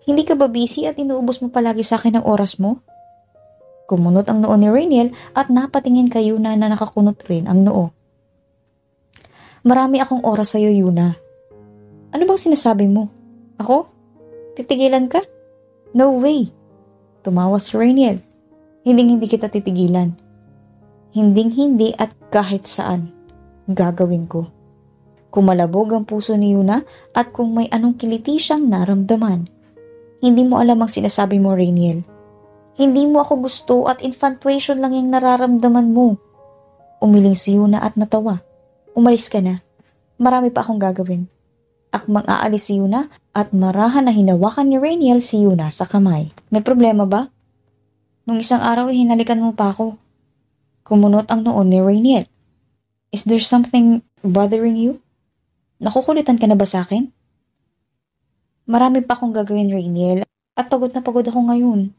Hindi ka ba busy at inuubos mo palagi sa akin ang oras mo? Kumunot ang noo ni Rainiel at napatingin kay Yuna na nakakunot rin ang noo. Marami akong oras sa'yo, Yuna. Ano bang sinasabi mo? Ako? Titigilan ka? No way. Tumawa si Rainiel. Hindi kita titigilan. Hindi at kahit saan. Gagawin ko. Kumalabog ang puso ni Yuna at kung may anong kiliti siyang naramdaman. Hindi mo alam ang sinasabi mo, Rainiel. Hindi mo ako gusto at infatuation lang yung nararamdaman mo. Umiling si Yuna at natawa. Umalis ka na. Marami pa akong gagawin. Akmang aalis si Yuna at marahan na hinawakan ni Rainiel si Yuna sa kamay. May problema ba? Nung isang araw hinalikan mo pa ako. Kumunot ang noon ni Rainiel. Is there something bothering you? Nakukulitan ka na ba sa akin? Marami pa akong gagawin, Rainiel, at pagod na pagod ako ngayon.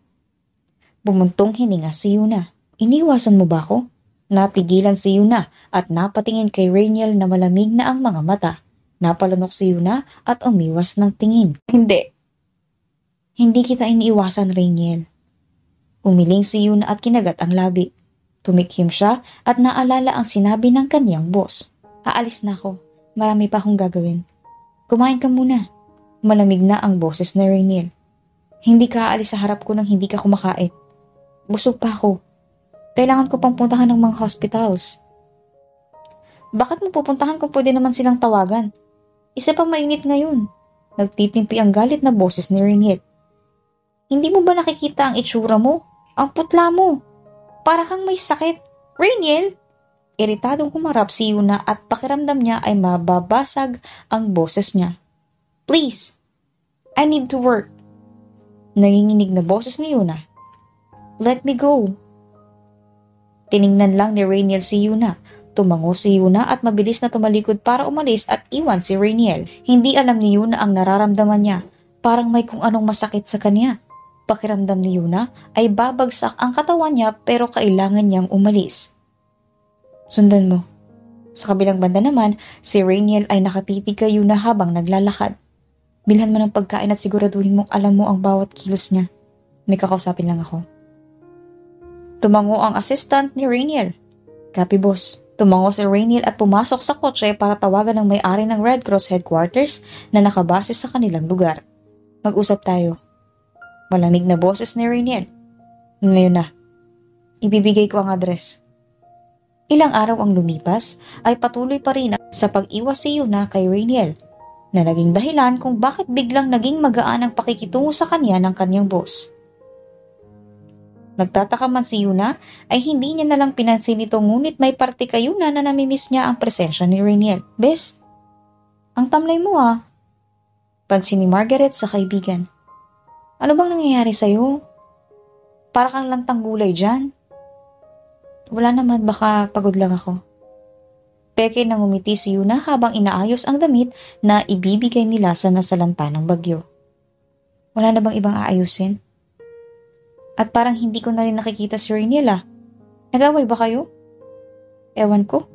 Bumuntong hininga si Yuna. Iniwasan mo ba ako? Napigilan si Yuna at napatingin kay Rainiel na malamig na ang mga mata. Napalanok si Yuna at umiwas ng tingin. Hindi. Hindi kita iniiwasan, Rainiel. Umiling si Yuna at kinagat ang labi. Tumikhim siya at naalala ang sinabi ng kanyang boss. Aalis na ako. Marami pa akong gagawin. Kumain ka muna. Malamig na ang boses ni Rainiel. Hindi ka aalis sa harap ko nang hindi ka kumakain. Busog pa ako. Kailangan ko pang puntahan ng mga hospitals. Bakit mo pupuntahan kung pwede naman silang tawagan? Isa pa mainit ngayon. Nagtitimpi ang galit na boses ni Rainiel. Hindi mo ba nakikita ang itsura mo? Ang putla mo. Para kang may sakit. Rainiel! Iritadong humarap si Yuna at pakiramdam niya ay mababasag ang boses niya. Please! I need to work. Nanginginig na boses ni Yuna. Let me go. Tiningnan lang ni Rainiel si Yuna. Tumango si Yuna at mabilis na tumalikod para umalis at iwan si Rainiel. Hindi alam ni Yuna ang nararamdaman niya. Parang may kung anong masakit sa kanya. Pakiramdam ni Yuna ay babagsak ang katawan niya pero kailangan niyang umalis. Sundan mo. Sa kabilang banda naman, si Rainiel ay nakatitig kay Yuna habang naglalakad. Bilhan mo ng pagkain at siguraduhin mong alam mo ang bawat kilos niya. May kakausapin lang ako. Tumango ang assistant ni Rainiel. Copy, boss. Tumango si Rainiel at pumasok sa kotse para tawagan ng may-ari ng Red Cross headquarters na nakabase sa kanilang lugar. Mag-usap tayo. Malamig na boses ni Rainiel. Ngayon na. Ibibigay ko ang address. Ilang araw ang lumipas ay patuloy pa rin sa pag-iwas si Yuna kay Rainiel na naging dahilan kung bakit biglang naging magaan ang pakikitungo sa kanya ng kanyang boss. Nagtataka man si Yuna ay hindi niya nalang pinansin ito ngunit may parte kay Yuna na namimiss niya ang presensya ni Rainiel. Bes, ang tamlay mo ah. Pansin ni Margaret sa kaibigan. Ano bang nangyayari sa'yo? Para kang lantang gulay dyan. Wala naman, baka pagod lang ako. Peke nang umiti si Yuna habang inaayos ang damit na ibibigay nila sa nasalanta ng bagyo. Wala na bang ibang aayusin? At parang hindi ko na rin nakikita si Rainiel ah. Nag-away ba kayo? Ewan ko.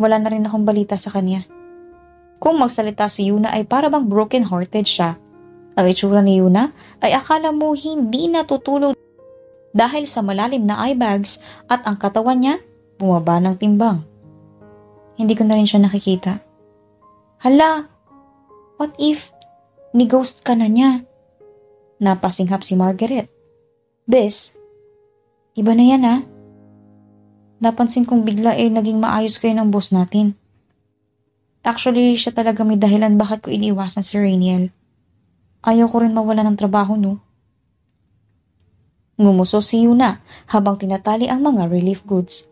Wala na rin akong balita sa kanya. Kung magsalita si Yuna ay para bang broken-hearted siya. Ang itsura ni Yuna ay akala mo hindi natutulog dahil sa malalim na eye bags at ang katawan niya bumaba ng timbang. Hindi ko na rin siya nakikita. Hala, what if ni-ghost ka na niya? Napasinghap si Margaret. Bes, iba na yan ah. Napansin kong bigla naging maayos kayo ng boss natin. Actually, siya talaga may dahilan bakit ko iniiwasan si Rainiel. Ayaw ko rin mawala ng trabaho, no? Ngumuso si Yuna habang tinatali ang mga relief goods.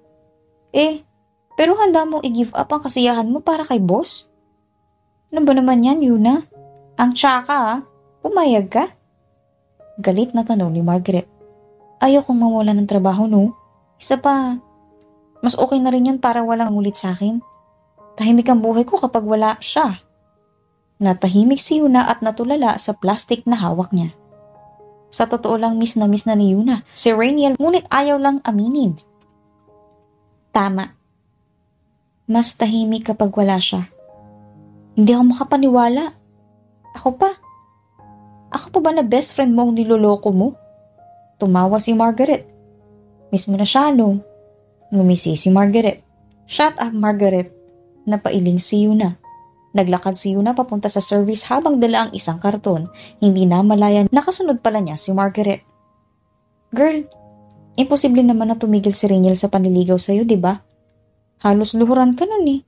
Pero handa mong i-give up ang kasiyahan mo para kay boss? Ano ba naman yan, Yuna? Ang tsaka ah. Pumayag ka? Galit na tanong ni Margaret. Ayaw kong mawala ng trabaho, no? Isa pa, mas okay na rin yun para walang ulit sa akin. Tahimik ang buhay ko kapag wala siya. Natahimik si Yuna at natulala sa plastic na hawak niya. Sa totoo lang miss na ni Yuna si Rainiel ngunit ayaw lang aminin. Tama. Mas tahimik kapag wala siya. Hindi ako makapaniwala. Ako pa ba na best friend mo ang niloloko mo? Tumawa si Margaret. Miss mo na siya, no? Ngumisi si Margaret. Shut up, Margaret. Napailing si Yuna. Naglakad si Yuna papunta sa service habang dala ang isang karton. Hindi na malaya nakasunod pala niya si Margaret. Girl, imposible naman na tumigil si Rainiel sa panliligaw sa'yo, di ba? Halos luhuran ka nun eh.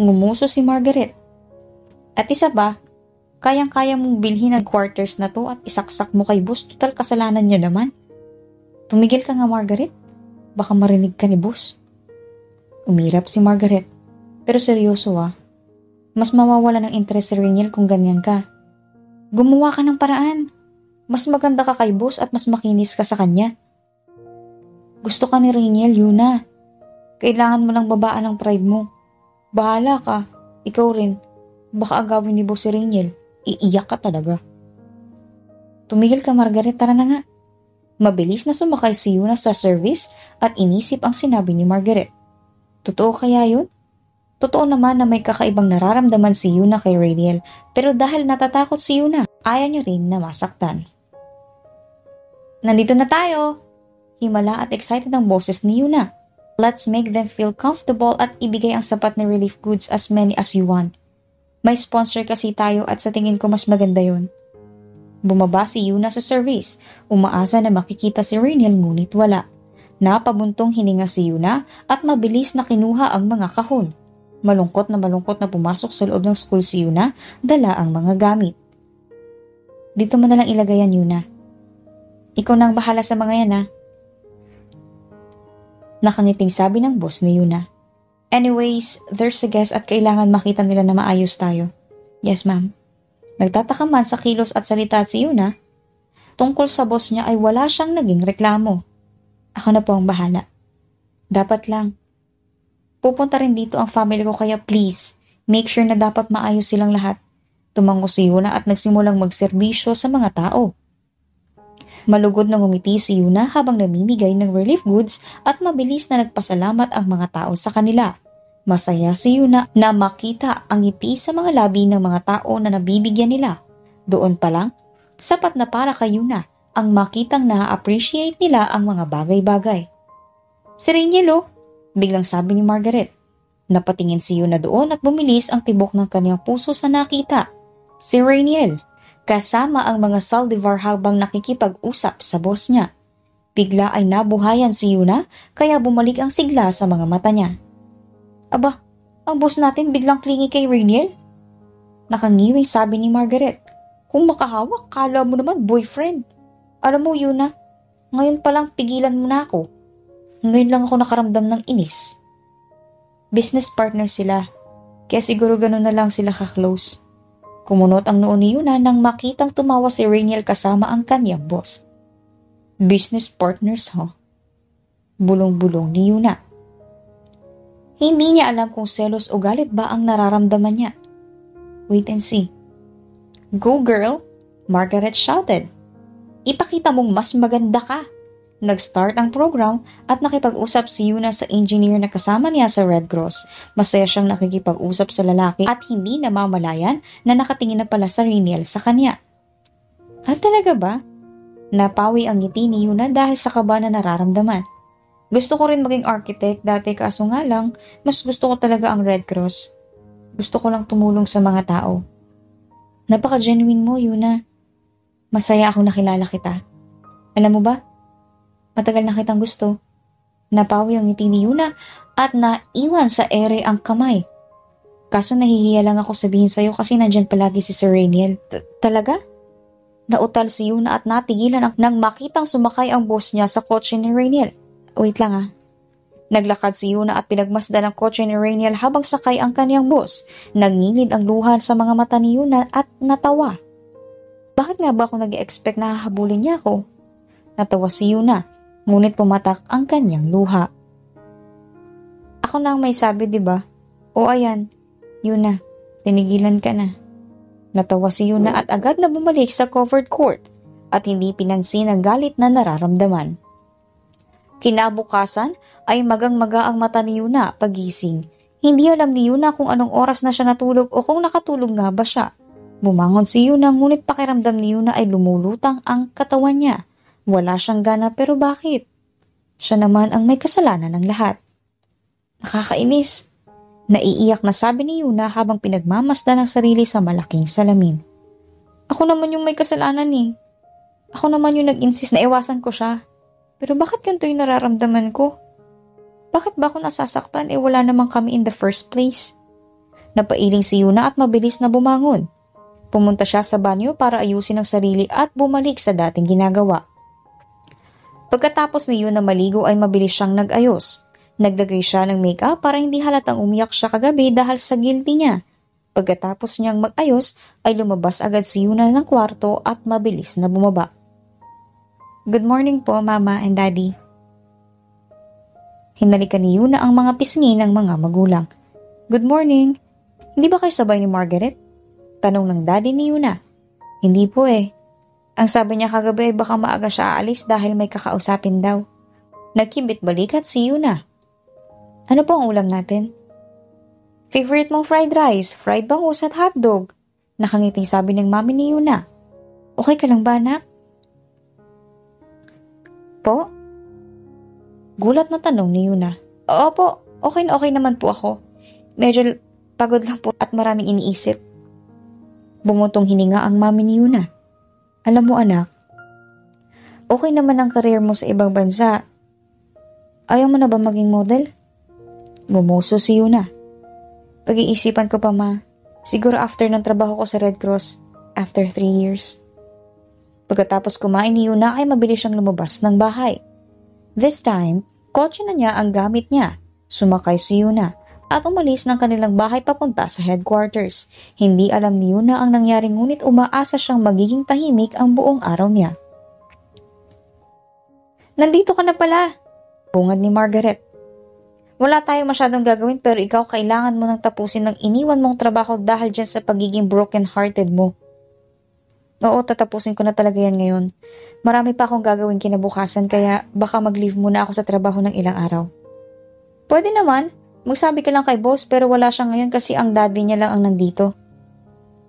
Ngumuso si Margaret. At isa ba, kayang-kaya mong bilhin ang quarters na to at isaksak mo kay boss, total kasalanan niya naman. Tumigil ka nga, Margaret. Baka marinig ka ni boss. Umirap si Margaret. Pero seryoso ah. Mas mawawala ng interest si Rainiel kung ganyan ka. Gumawa ka ng paraan. Mas maganda ka kay boss at mas makinis ka sa kanya. Gusto ka ni Rainiel, Yuna. Kailangan mo lang babaan ang pride mo. Bahala ka. Ikaw rin. Baka agawin ni Boss Rainiel. Iiyak ka talaga. Tumigil ka, Margaret. Tara na nga. Mabilis na sumakay si Yuna sa service at inisip ang sinabi ni Margaret. Totoo kaya yun? Totoo naman na may kakaibang nararamdaman si Yuna kay Rainiel, pero dahil natatakot si Yuna, ayaw niya rin na masaktan. Nandito na tayo! Himala at excited ang boses ni Yuna. Let's make them feel comfortable at ibigay ang sapat na relief goods as many as you want. May sponsor kasi tayo at sa tingin ko mas maganda yon. Bumaba si Yuna sa service, umaasa na makikita si Rainiel ngunit wala. Napabuntong hininga si Yuna at mabilis na kinuha ang mga kahon. Malungkot na pumasok sa loob ng school si Yuna, dala ang mga gamit. Dito mo na lang ilagay yan, Yuna. Ikaw na ang bahala sa mga yan, ha? Nakangiting sabi ng boss ni Yuna. Anyways, there's a guest at kailangan makita nila na maayos tayo. Yes, ma'am. Nagtataka man sa kilos at salita si Yuna, tungkol sa boss niya ay wala siyang naging reklamo. Ako na po ang bahala. Dapat lang. Pupunta rin dito ang family ko kaya please, make sure na dapat maayos silang lahat. Tumango si Yuna at nagsimulang magserbisyo sa mga tao. Malugod na ngumiti si Yuna habang namimigay ng relief goods at mabilis na nagpasalamat ang mga tao sa kanila. Masaya si Yuna na makita ang ngiti sa mga labi ng mga tao na nabibigyan nila. Doon pa lang, sapat na para kay Yuna ang makitang na-appreciate nila ang mga bagay-bagay. Si Rainiel, biglang sabi ni Margaret. Napatingin si Yuna doon at bumilis ang tibok ng kanyang puso sa nakita. Si Rainiel, kasama ang mga Saldivar habang nakikipag-usap sa boss niya. Bigla ay nabuhayan si Yuna kaya bumalik ang sigla sa mga mata niya. Aba, ang boss natin biglang klingi kay Rainiel? Nakangiwing sabi ni Margaret. Kung makahawak, kala mo naman boyfriend. Alam mo, Yuna, ngayon palang pigilan mo na ako. Ngayon lang ako nakaramdam ng inis. Business partner sila, kaya siguro ganun na lang sila ka-close. Kumunot ang noo ni Yuna nang makitang tumawa si Rainiel kasama ang kanyang boss. Business partners, huh? Bulong-bulong ni Yuna. Hindi niya alam kung selos o galit ba ang nararamdaman niya. Wait and see. Go girl! Margaret shouted. Ipakita mong mas maganda ka. Nag-start ang program at nakipag-usap si Yuna sa engineer na kasama niya sa Red Cross. Masaya siyang nakikipag-usap sa lalaki at hindi namamalayan na nakatingin na pala sa Rainiel sa kanya. At talaga ba? Napawi ang ngiti ni Yuna dahil sa kaba na nararamdaman. Gusto ko rin maging architect dati kaso nga lang, mas gusto ko talaga ang Red Cross. Gusto ko lang tumulong sa mga tao. Napaka-genuine mo, Yuna. Masaya akong nakilala kita. Alam mo ba? Matagal na kitang gusto. Napawi ang ngiti ni Yuna at naiwan sa ere ang kamay. Kaso nahihiya lang ako sabihin sa'yo kasi nandyan palagi si Sir Rainiel. Talaga? Nautal si Yuna at natigilan nang makitang sumakay ang boss niya sa kotse ni Rainiel. Wait lang ah. Naglakad si Yuna at pinagmasdan ang kotse ni Rainiel habang sakay ang kanyang boss. Nangilid ang luha sa mga mata ni Yuna at natawa. Bakit nga ba ako nag-expect na hahabulin niya ako? Natawa si Yuna. Ngunit pumatak ang kanyang luha. Ako na ang may sabi, diba? O ayan, Yuna, tinigilan ka na. Natawa si Yuna at agad na bumalik sa covered court at hindi pinansin ang galit na nararamdaman. Kinabukasan ay magang-maga ang mata ni Yuna pagising. Hindi alam ni Yuna kung anong oras na siya natulog o kung nakatulog nga ba siya. Bumangon si Yuna ngunit pakiramdam ni Yuna ay lumulutang ang katawan niya. Wala siyang gana pero bakit? Siya naman ang may kasalanan ng lahat. Nakakainis. Naiiyak na sabi ni Yuna habang pinagmamasdan ang sarili sa malaking salamin. Ako naman yung may kasalanan eh. Ako naman yung nag-insist na iwasan ko siya. Pero bakit ganito yung nararamdaman ko? Bakit ba ako nasasaktan wala naman kami in the first place? Napailing si Yuna at mabilis na bumangon. Pumunta siya sa banyo para ayusin ang sarili at bumalik sa dating ginagawa. Pagkatapos ni Yuna maligo ay mabilis siyang nag-ayos. Naglagay siya ng makeup para hindi halatang umiyak siya kagabi dahil sa guilty niya. Pagkatapos niyang mag-ayos ay lumabas agad si Yuna ng kwarto at mabilis na bumaba. Good morning po, Mama and Daddy. Hinalikan ni Yuna ang mga pisngi ng mga magulang. Good morning. Hindi ba kayo sabay ni Margaret? Tanong ng daddy ni Yuna. Hindi po eh. Ang sabi niya kagabi ay baka maaga siya aalis dahil may kakausapin daw. Nagkibit balikat si Yuna. Ano po ang ulam natin? Favorite mong fried rice, fried bangus at hotdog. Nakangiting sabi ng mami ni Yuna. Okay ka lang ba, anak? Po? Gulat na tanong ni Yuna. Opo, okay na okay naman po ako. Medyo pagod lang po at maraming iniisip. Bumutong hininga ang mami ni Yuna. Alam mo anak, okay naman ang career mo sa ibang bansa. Ayaw mo na ba maging model? Bumuso si Yuna. Pag-iisipan ko pa ma, siguro after ng trabaho ko sa Red Cross, after 3 years. Pagkatapos kumain ni Yuna ay mabilis siyang lumabas ng bahay. This time, kotse na niya ang gamit niya. Sumakay si Yuna at umalis ng kanilang bahay papunta sa headquarters. Hindi alam ni Yuna ang nangyari ngunit umaasa siyang magiging tahimik ang buong araw niya. Nandito ka na pala, bungad ni Margaret. Wala tayong masyadong gagawin pero ikaw kailangan mo nang tapusin ng iniwan mong trabaho dahil dyan sa pagiging broken-hearted mo. Oo, tatapusin ko na talaga yan ngayon. Marami pa akong gagawin kinabukasan kaya baka mag-leave muna ako sa trabaho ng ilang araw. Pwede naman, magsabi ka lang kay boss pero wala siya ngayon kasi ang daddy niya lang ang nandito.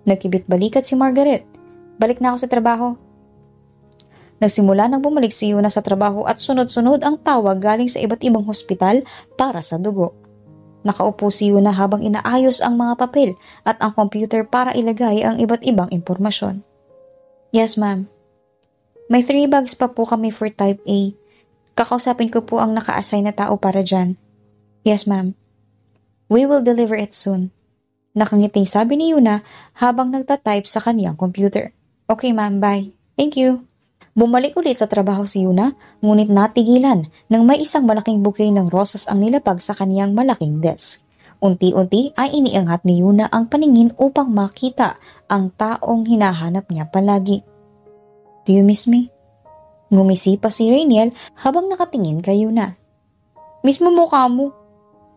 Nagkibit balikat si Margaret. Balik na ako sa trabaho. Nagsimula nang bumalik si Yuna sa trabaho at sunod-sunod ang tawag galing sa iba't ibang hospital para sa dugo. Nakaupo si Yuna habang inaayos ang mga papel at ang computer para ilagay ang iba't ibang impormasyon. Yes, ma'am. May 3 bags pa po kami for type A. Kakausapin ko po ang naka-assign na tao para dyan. Yes, ma'am. We will deliver it soon. Nakangiting sabi ni Yuna habang nagtatype sa kaniyang computer. Okay, ma'am. Bye. Thank you. Bumalik ulit sa trabaho si Yuna, ngunit natigilan nang may isang malaking bouquet ng rosas ang nilapag sa kaniyang malaking desk. Unti-unti ay iniangat ni Yuna ang paningin upang makita ang taong hinahanap niya palagi. Do you miss me? Ngumisi pa si Rainiel habang nakatingin kay Yuna. Miss mo mukha mo.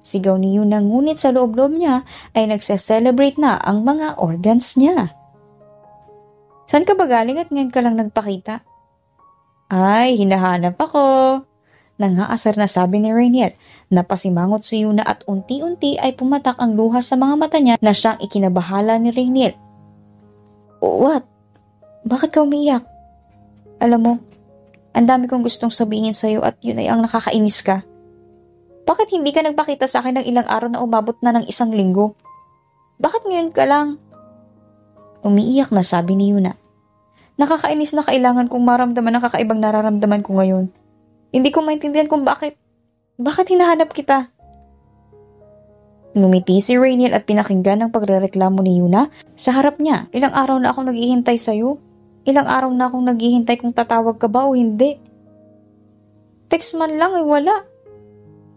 Sigaw ni Yuna ngunit sa loob-loob niya ay nagse-celebrate na ang mga organs niya. Saan ka ba galing at ngayon ka lang nagpakita? Ay, hinahanap ako. Nangaasar na sabi ni Rainiel. Napasimangot si Yuna at unti-unti ay pumatak ang luha sa mga mata niya na siyang ikinabahala ni Rainiel. What? Bakit ka umiyak? Alam mo, ang dami kong gustong sabihin sa'yo at yun ay ang nakakainis ka. Bakit hindi ka nagpakita sa akin ng ilang araw na umabot na ng 1 linggo? Bakit ngayon ka lang? Umiiyak na sabi ni Yuna. Nakakainis na kailangan kong maramdaman ang kakaibang nararamdaman ko ngayon. Hindi ko maintindihan kung bakit hinahanap kita? Ngumiti si Rainiel at pinakinggan ang pagrereklamo ni Yuna sa harap niya. Ilang araw na akong naghihintay sa'yo. Ilang araw na akong naghihintay kung tatawag ka ba o hindi. Text man lang ay wala.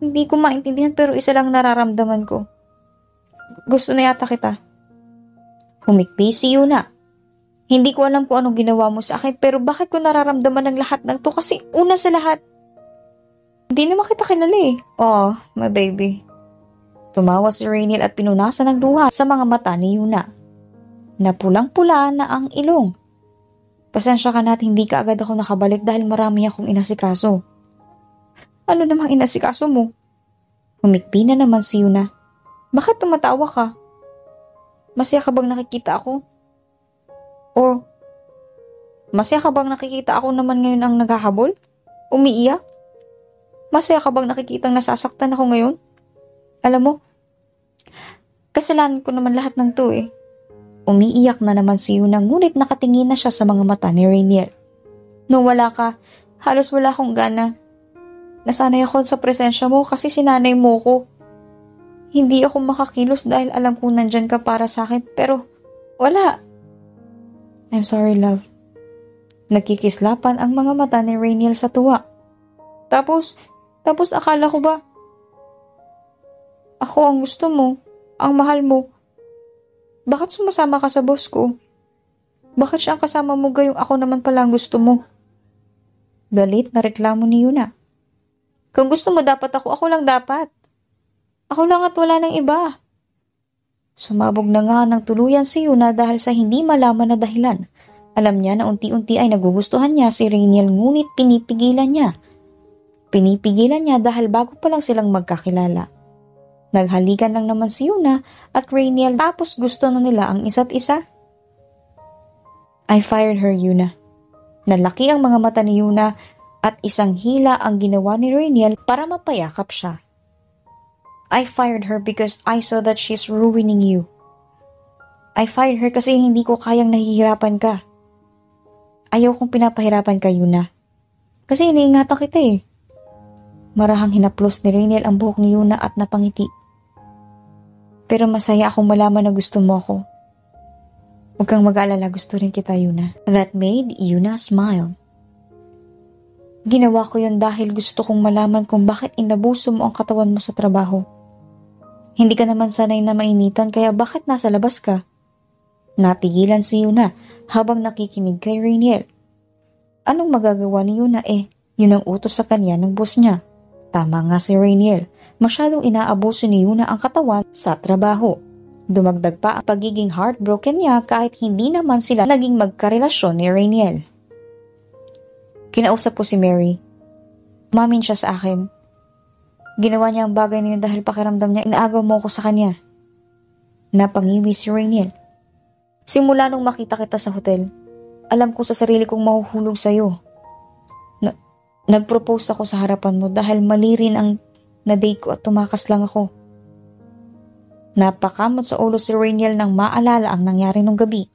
Hindi ko maintindihan pero isa lang nararamdaman ko. Gusto na yata kita. Humikbi si Yuna. Hindi ko alam kung anong ginawa mo sa akin pero bakit ko nararamdaman ng lahat ng to kasi una sa lahat. Hindi naman kita kilala eh. Oh, my baby. Tumawa si Rainiel at pinunasan ng luha sa mga mata ni Yuna. Napulang-pula na ang ilong. Pasensya ka na at hindi ka agad ako nakabalik dahil marami akong inasikaso. Ano namang inasikaso mo? Humikbi na naman si Yuna. Bakit tumatawa ka? Masaya ka bang nakikita ako? O, masaya ka bang nakikita ako naman ngayon ang naghahabol? Umiiyak? Masaya ka bang nakikitang nasasaktan ako ngayon? Alam mo, kasalanan ko naman lahat ng to eh. Umiiyak na naman si Yuna ngunit nakatingin na siya sa mga mata ni Rainiel. Nung wala ka, halos wala akong gana. Nasanay ako sa presensya mo kasi sinanay mo ko. Hindi ako makakilos dahil alam kong nandyan ka para sa akin pero wala. I'm sorry, love. Nagkikislapan ang mga mata ni Rainiel sa tuwa. Tapos akala ko ba? Ako ang gusto mo, ang mahal mo. Bakit sumasama ka sa boss ko? Bakit siya ang kasama mo gayong ako naman pala ang gusto mo? Galit na reklamo ni Yuna. Kung gusto mo dapat ako lang dapat. Ako lang at wala ng iba. Sumabog na nga ng tuluyan si Yuna dahil sa hindi malaman na dahilan. Alam niya na unti-unti ay nagugustuhan niya si Rainiel ngunit pinipigilan niya. Pinipigilan niya dahil bago pa lang silang magkakilala. Naghalikan lang naman si Yuna at Rainiel tapos gusto na nila ang isa't isa. I fired her, Yuna. Nalaki ang mga mata ni Yuna at isang hila ang ginawa ni Rainiel para mapayakap siya. I fired her because I saw that she's ruining you. I fired her kasi hindi ko kayang nahihirapan ka. Ayaw kong pinapahirapan ka, Yuna. Kasi iniingatan kita eh. Marahang hinaplos ni Rainiel ang buhok ni Yuna at napangiti. Pero masaya akong malaman na gusto mo ako. Huwag kang mag-alala, gusto rin kita, Yuna. That made Yuna smile. Ginawa ko yun dahil gusto kong malaman kung bakit inabuso mo ang katawan mo sa trabaho. Hindi ka naman sanay na mainitan kaya bakit nasa labas ka? Napigilan si Yuna habang nakikinig kay Rainiel. Anong magagawa ni Yuna yun ang utos sa kanya ng boss niya. Tama nga si Rainiel, masyadong inaabuso ni Yuna ang katawan sa trabaho. Dumagdag pa ang pagiging heartbroken niya kahit hindi naman sila naging magkarelasyon ni Rainiel. Kinausap ko si Mary. Umamin siya sa akin. Ginawa niya ang bagay na yun dahil pakiramdam niya inaagaw mo ko sa kanya. Napangiwi si Rainiel. Simula nung makita kita sa hotel, alam ko sa sarili kong mahuhulog sa'yo. Nag-propose ako sa harapan mo dahil mali rin ang na-date ko at tumakas lang ako. Napakamot sa ulo si Rainiel nang maalala ang nangyari nung gabi.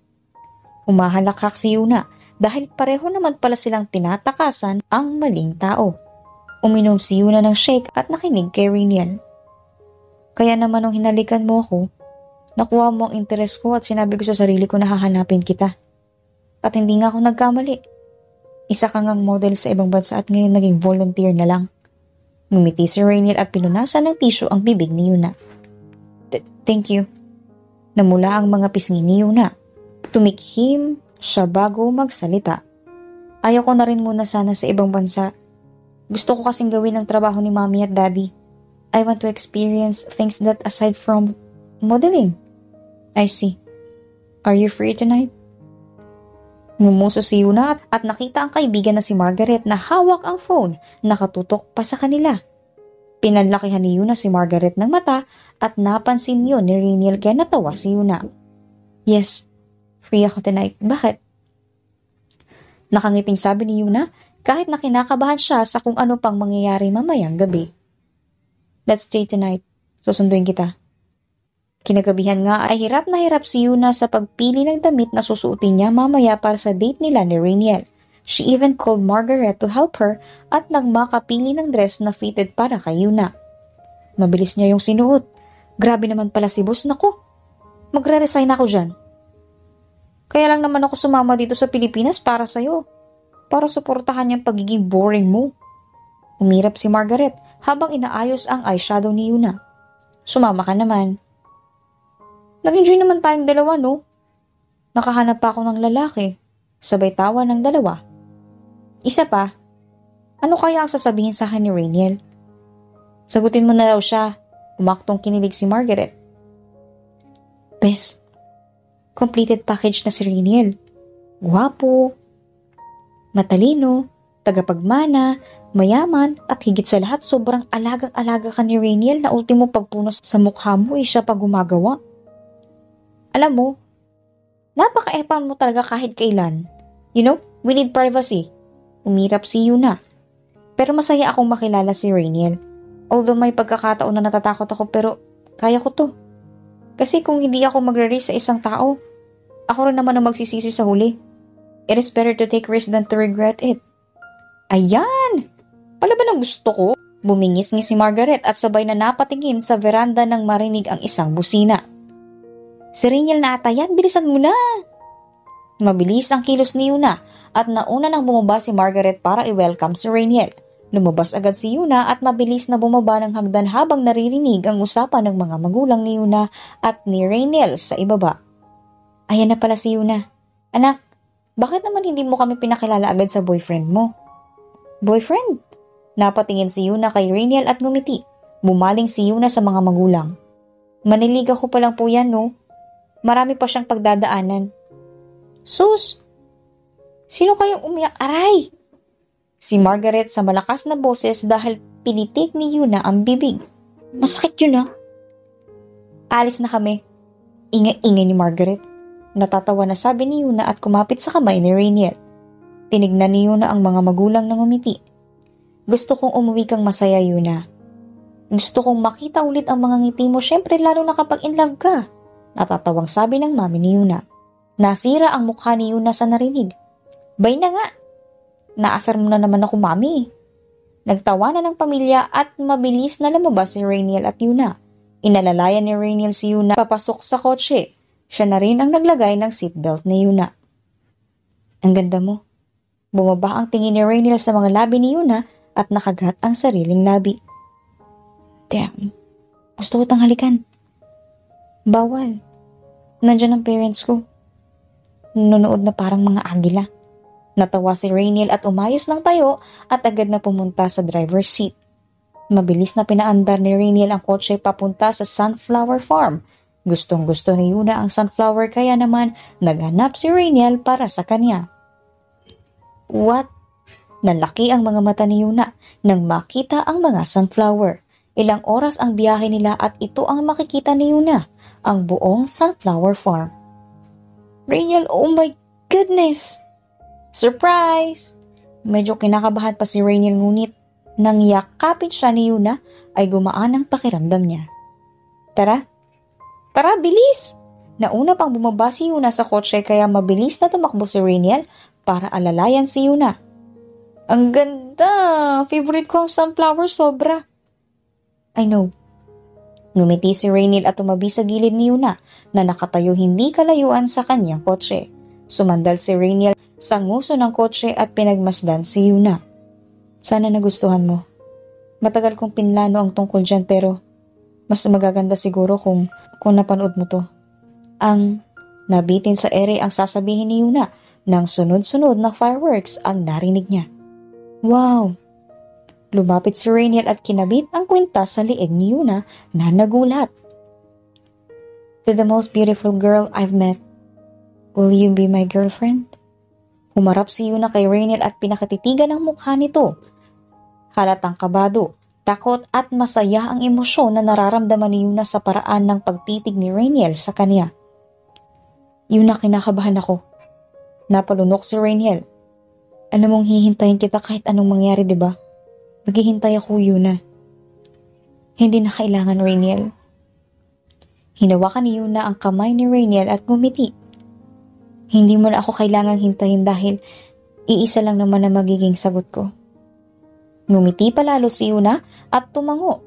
Umahalakak si Yuna dahil pareho naman pala silang tinatakasan ang maling tao. Uminom si Yuna ng shake at nakinig kay Rainiel. Kaya naman nung hinalikan mo ako, nakuha mo ang interes ko at sinabi ko sa sarili ko na hahanapin kita. At hindi nga ako nagkamali. Isa ka ngang model sa ibang bansa at ngayon naging volunteer na lang. Ngumiti si Rainiel at pinunasan ng tissue ang bibig ni Yuna. Thank you. Namula ang mga pisngi ni Yuna. Tumikhim siya bago magsalita. Ayaw ko na rin muna sana sa ibang bansa. Gusto ko kasing gawin ang trabaho ni Mommy at Daddy. I want to experience things that aside from modeling. I see. Are you free tonight? Ngumuso si Yuna at nakita ang kaibigan na si Margaret na hawak ang phone, nakatutok pa sa kanila. Pinanlakihan ni Yuna si Margaret ng mata at napansin yun ni Rainiel kaya natawa si Yuna. Yes, free ako tonight. Bakit? Nakangiting sabi ni Yuna kahit na kinakabahan siya sa kung ano pang mangyayari mamayang gabi. Let's stay tonight. Susunduin kita. Kinagabihan nga ay hirap na hirap si Yuna sa pagpili ng damit na susuotin niya mamaya para sa date nila ni Rainiel. She even called Margaret to help her at nagmakapili ng dress na fitted para kay Yuna. Mabilis niya yung sinuot. Grabe naman pala si boss. Naku, magre-resign ako dyan. Kaya lang naman ako sumama dito sa Pilipinas para sa'yo. Para suportahan niyang pagiging boring mo. Umirap si Margaret habang inaayos ang eyeshadow ni Yuna. Sumama ka naman. Nag-enjoy naman tayong dalawa, no? Nakahanap pa ako ng lalaki. Sabay tawa ng dalawa. Isa pa, ano kaya ang sasabihin sa akin ni Rainiel? Sagutin mo na daw siya. Umaktong kinilig si Margaret. Bes, completed package na si Rainiel. Guwapo, matalino, tagapagmana, mayaman, at higit sa lahat sobrang alagang-alaga ka ni Rainiel na ultimo pagpunos sa mukha mo siya pag gumagawa. Alam mo, napaka-epang mo talaga kahit kailan. You know, we need privacy. Umirap si Yuna. Pero masaya akong makilala si Rainiel. Although may pagkakataon na natatakot ako pero kaya ko to. Kasi kung hindi ako magre-risk sa isang tao, ako rin naman ang magsisisi sa huli. It is better to take risk than to regret it. Ayan! Pala ba ng gusto ko? Bumingis-ngis si Margaret at sabay na napatingin sa veranda nang marinig ang isang busina. Si Rainiel na ata yan, bilisan mo na! Mabilis ang kilos ni Yuna at nauna nang bumaba si Margaret para i-welcome si Rainiel. Lumabas agad si Yuna at mabilis na bumaba ng hagdan habang naririnig ang usapan ng mga magulang ni Yuna at ni Rainiel sa ibaba. Ayan na pala si Yuna. Anak, bakit naman hindi mo kami pinakilala agad sa boyfriend mo? Boyfriend? Napatingin si Yuna kay Rainiel at ngumiti. Bumaling si Yuna sa mga magulang. Maniligaw ko pa lang po yan, no? Marami pa siyang pagdadaanan. Sus! Sino kayong umiyak? Aray! Si Margaret sa malakas na boses dahil pinitik ni Yuna ang bibig. Masakit yun, Alis na kami. Ingay-ingay ni Margaret. Natatawa na sabi ni Yuna at kumapit sa kamay ni Rainiel. Tinignan ni Yuna ang mga magulang na ngumiti. Gusto kong umuwi kang masaya, Yuna. Gusto kong makita ulit ang mga ngiti mo, syempre lalo na kapag in love ka. Natatawang sabi ng mami ni Yuna. Nasira ang mukha ni Yuna sa narinig. Bay na nga. Naasar mo na naman ako, mami. Nagtawanan ng pamilya at mabilis na lumabas si Rainiel at Yuna. Inalalayan ni Rainiel si Yuna papasok sa kotse. Siya na rin ang naglagay ng seatbelt ni Yuna. Ang ganda mo. Bumaba ang tingin ni Rainiel sa mga labi ni Yuna at nakagat ang sariling labi. Damn. Gusto ko tanghalikan. Bawal. Nandyan ang parents ko. Nanonood na parang mga agila. Natawa si Rainiel at umayos ng tayo at agad na pumunta sa driver's seat. Mabilis na pinaandar ni Rainiel ang kotse papunta sa Sunflower Farm. Gustong-gusto ni Yuna ang sunflower kaya naman naghanap si Rainiel para sa kanya. What? Nalaki ang mga mata ni Yuna nang makita ang mga sunflower. Ilang oras ang biyahe nila at ito ang makikita ni Yuna, ang buong Sunflower Farm. Rainiel, oh my goodness! Surprise! Medyo kinakabahan pa si Rainiel ngunit nang yakapin siya ni Yuna ay gumaan ang pakiramdam niya. Tara! Tara, bilis! Nauna pang bumaba si Yuna sa kotse kaya mabilis na tumakbo si Rainiel para alalayan si Yuna. Ang ganda! Favorite ko ang sunflower sobra. I know. Ngumiti si Rainiel at tumabi sa gilid ni Yuna na nakatayo hindi kalayuan sa kanyang kotse. Sumandal si Rainiel sa nguso ng kotse at pinagmasdan si Yuna. Sana nagustuhan mo. Matagal kong pinlano ang tungkol dyan pero mas magaganda siguro kung napanood mo to. Ang nabitin sa ere ang sasabihin ni Yuna nang sunod-sunod na fireworks ang narinig niya. Wow! Lumapit si Rainiel at kinabit ang kwintas sa liig ni Yuna na nagulat. To the most beautiful girl I've met, will you be my girlfriend? Humarap si Yuna kay Rainiel at pinakatitigan ang mukha nito. Halatang kabado, takot at masaya ang emosyon na nararamdaman ni Yuna sa paraan ng pagtitig ni Rainiel sa kanya. Yuna, kinakabahan ako. Napalunok si Rainiel. Alam mong hihintayin kita kahit anong mangyari, diba? Maghihintay ako, Yuna. Hindi na kailangan, Rainiel. Hinawakan ni Yuna ang kamay ni Rainiel at ngumiti. Hindi mo na ako kailangang hintayin dahil iisa lang naman na magiging sagot ko. Ngumiti palalo si Yuna at tumango.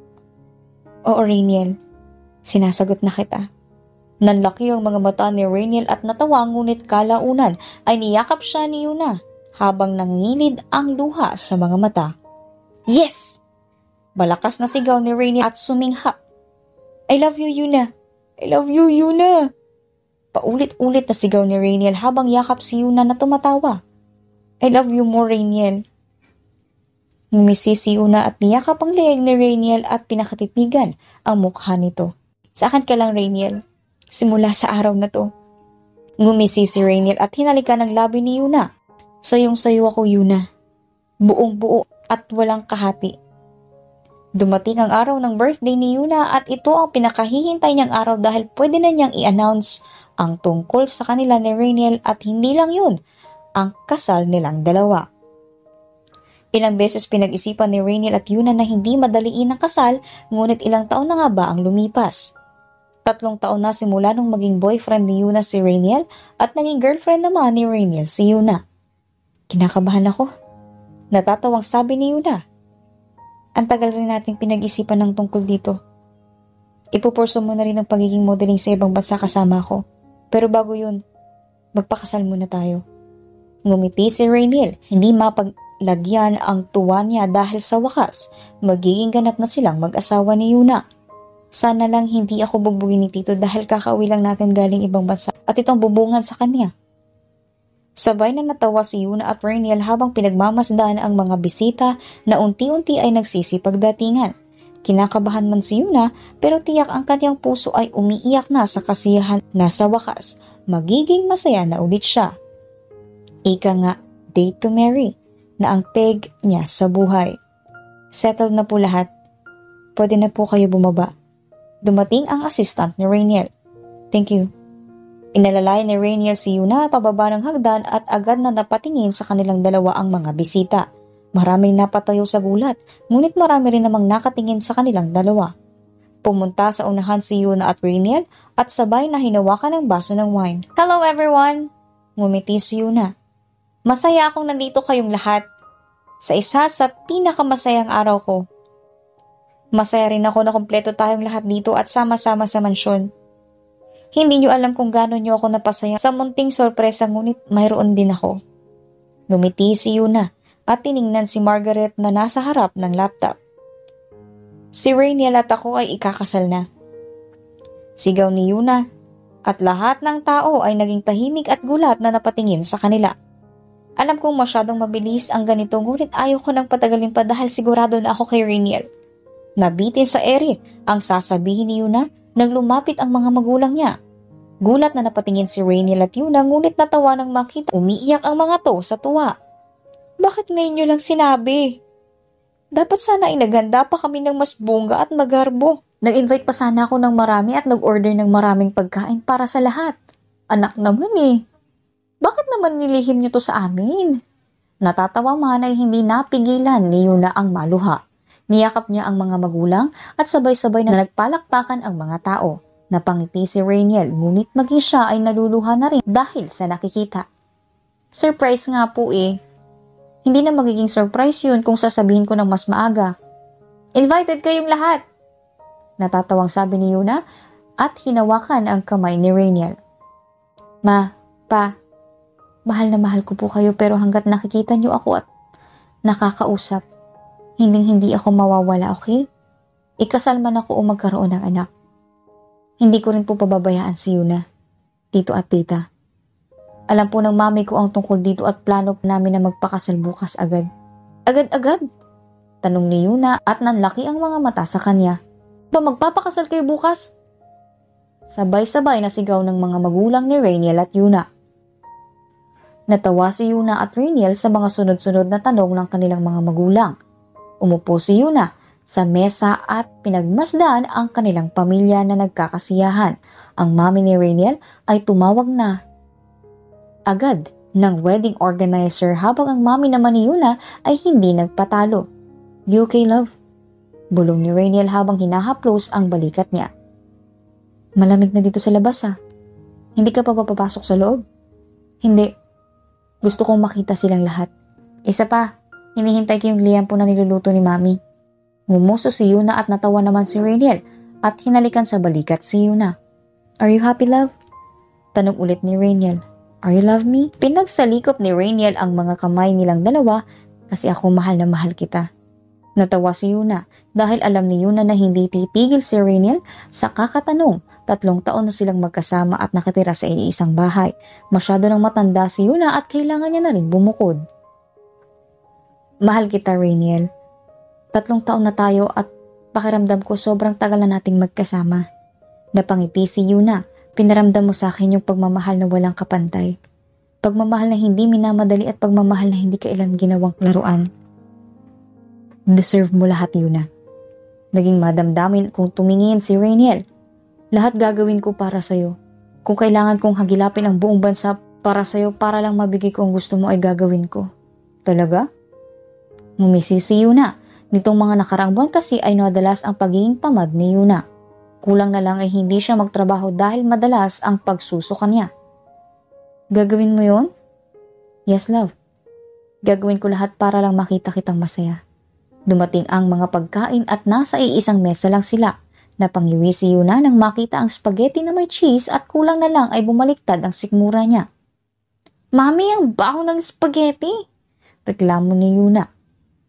Oo, Rainiel. Sinasagot na kita. Nanlaki ang mga mata ni Rainiel at natawa ngunit kalaunan ay niyakap siya ni Yuna habang nangilid ang luha sa mga mata. Yes! Malakas na sigaw ni Rainiel at suminghap. I love you, Yuna. I love you, Yuna. Paulit-ulit na sigaw ni Rainiel habang yakap si Yuna na tumatawa. I love you more, Rainiel. Ngumisi si Yuna at niyakap ang leeg ni Rainiel at pinakatitigan ang mukha nito. Sa akin ka lang, Rainiel. Simula sa araw na to. Ngumisi si Rainiel at hinalikan ang labi ni Yuna. Sayong-sayo ako, Yuna. Buong-buo at walang kahati. Dumating ang araw ng birthday ni Yuna at ito ang pinakahihintay niyang araw dahil pwede na niyang i-announce ang tungkol sa kanila ni Rainiel at hindi lang yun, ang kasal nilang dalawa. Ilang beses pinag-isipan ni Rainiel at Yuna na hindi madaliin ang kasal, ngunit ilang taon na nga ba ang lumipas. 3 taon na simula nung maging boyfriend ni Yuna si Rainiel at naging girlfriend naman ni Rainiel si Yuna. Kinakabahan ako. Natatawang sabi ni Yuna. Ang tagal rin nating pinag-isipan ng tungkol dito. Ipupurso mo na rin ang pagiging modeling sa ibang bansa kasama ko. Pero bago yun, magpakasal muna tayo. Ngumiti si Rainiel, hindi mapaglagyan ang tuwa niya dahil sa wakas, magiging ganap na silang mag-asawa ni Yuna. Sana lang hindi ako bubugin ni Tito dahil kakauwi lang natin galing ibang bansa at itong bubungan sa kanya. Sabay na natawa si Yuna at Rainiel habang pinagmamasdan ang mga bisita na unti-unti ay nagsisipagdatingan. Kinakabahan man si Yuna pero tiyak ang kanyang puso ay umiiyak na sa kasiyahan na sa wakas magiging masaya na ulit siya. Ika nga, date to marry na ang peg niya sa buhay. Settled na po lahat. Pwede na po kayo bumaba. Dumating ang assistant ni Rainiel. Thank you. Inalalay ni Rainiel si Yuna pababa ng hagdan at agad na napatingin sa kanilang dalawa ang mga bisita. Maraming napatayo sa gulat, ngunit marami rin namang nakatingin sa kanilang dalawa. Pumunta sa unahan si Yuna at Rainiel at sabay na hinawakan ng baso ng wine. Hello everyone! Ngumiti si Yuna. Masaya akong nandito kayong lahat. Sa isa sa pinakamasayang araw ko. Masaya rin ako na kumpleto tayong lahat dito at sama-sama sa mansyon. Hindi nyo alam kung gaano nyo ako napasaya sa munting sorpresa ngunit mayroon din ako. Ngumiti si Yuna at tiningnan si Margaret na nasa harap ng laptop. Si Rainiel at ako ay ikakasal na. Sigaw ni Yuna at lahat ng tao ay naging tahimik at gulat na napatingin sa kanila. Alam kong masyadong mabilis ang ganito ngunit ayaw ko nang patagalin pa dahil sigurado na ako kay Rainiel. Nabitin sa ere ang sasabihin ni Yuna nang lumapit ang mga magulang niya. Gulat na napatingin si Rainiel at Yuna ngunit natawa nang makita umiiyak ang mga to sa tuwa. Bakit ngayon nyo lang sinabi? Dapat sana ay naghanda pa kami ng mas bongga at magarbo. Nag-invite pa sana ako ng marami at nag-order ng maraming pagkain para sa lahat. Anak naman eh. Bakit naman nilihim nyo to sa amin? Natatawa man ay hindi napigilan ni Yuna ang maluha. Niyakap niya ang mga magulang at sabay-sabay na nagpalakpakan ang mga tao. Napangiti si Rainiel ngunit maging siya ay naluluha na rin dahil sa nakikita. Surprise nga po eh. Hindi na magiging surprise yun kung sasabihin ko ng mas maaga. Invited kayong lahat! Natatawang sabi ni Yuna at hinawakan ang kamay ni Rainiel. Ma, pa, mahal na mahal ko po kayo pero hanggat nakikita niyo ako at nakakausap, hindi ako mawawala, okay? Ikasal man ako o magkaroon ng anak. Hindi ko rin po pababayaan si Yuna, tito at tita. Alam po ng mami ko ang tungkol dito at plano namin na magpakasal bukas agad. Agad-agad? Tanong ni Yuna at nanlaki ang mga mata sa kanya. Ba magpapakasal kayo bukas? Sabay-sabay na sigaw ng mga magulang ni Rainiel at Yuna. Natawa si Yuna at Rainiel sa mga sunod-sunod na tanong ng kanilang mga magulang. Umupo si Yuna sa mesa at pinagmasdan ang kanilang pamilya na nagkakasiyahan. Ang mami ni Rainiel ay tumawag na agad ng wedding organizer habang ang mami naman ni Yuna ay hindi nagpatalo. You okay, love? Bulong ni Rainiel habang hinahaplos ang balikat niya. Malamig na dito sa labas ha. Hindi ka pa papapasok sa loob? Hindi. Gusto kong makita silang lahat. Isa pa, hinihintay ko yung liampo na niluluto ni mami. Ngumuso si Yuna at natawa naman si Rainiel at hinalikan sa balikat si Yuna. Are you happy, love? Tanong ulit ni Rainiel. Are you love me? Pinagsalikop ni Rainiel ang mga kamay nilang dalawa kasi ako mahal na mahal kita. Natawa si Yuna dahil alam ni Yuna na hindi titigil si Rainiel sa kakatanong. 3 taon na silang magkasama at nakatira sa iisang bahay. Masyado nang matanda si Yuna at kailangan niya na rin bumukod. Mahal kita, Rainiel. 3 taon na tayo at pakiramdam ko sobrang tagal na nating magkasama. Napangiti si Yuna. Pinaramdam mo sa akin yung pagmamahal na walang kapantay. Pagmamahal na hindi minamadali at pagmamahal na hindi kailan ginawang laruan. Deserve mo lahat, Yuna. Naging madamdamin kung tumingin si Rainiel. Lahat gagawin ko para sa'yo. Kung kailangan kong hagilapin ang buong bansa para sa'yo para lang mabigay ko ang gusto mo ay gagawin ko. Talaga? Ngumisi si Yuna. Nitong mga nakarang buwan kasi ay nadalas ang pagiging tamad ni Yuna. Kulang na lang ay hindi siya magtrabaho dahil madalas ang pagsusuka niya. Gagawin mo yon? Yes, love. Gagawin ko lahat para lang makita kitang masaya. Dumating ang mga pagkain at nasa iisang mesa lang sila. Napangiwi si Yuna nang makita ang spaghetti na may cheese at kulang na lang ay bumaliktad ang sikmura niya. Mami, ang baho ng spaghetti! Reklamo ni Yuna.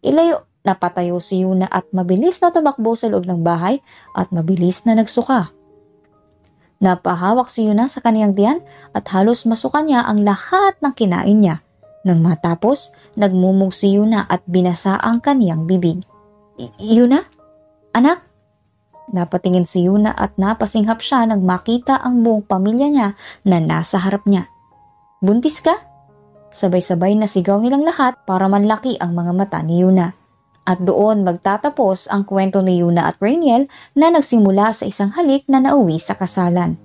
Ilayo. Napatayo si Yuna at mabilis na tumakbo sa loob ng bahay at mabilis na nagsuka. Napahawak si Yuna sa kaniyang tiyan at halos masukan niya ang lahat ng kinain niya. Nang matapos, nagmumog si Yuna at binasa ang kaniyang bibig. Yuna? Anak? Napatingin si Yuna at napasinghap siya nang makita ang buong pamilya niya na nasa harap niya. Buntis ka? Sabay-sabay na sigaw nilang lahat para manlaki ang mga mata ni Yuna. At doon magtatapos ang kwento ni Yuna at Rainiel na nagsimula sa isang halik na nauwi sa kasalan.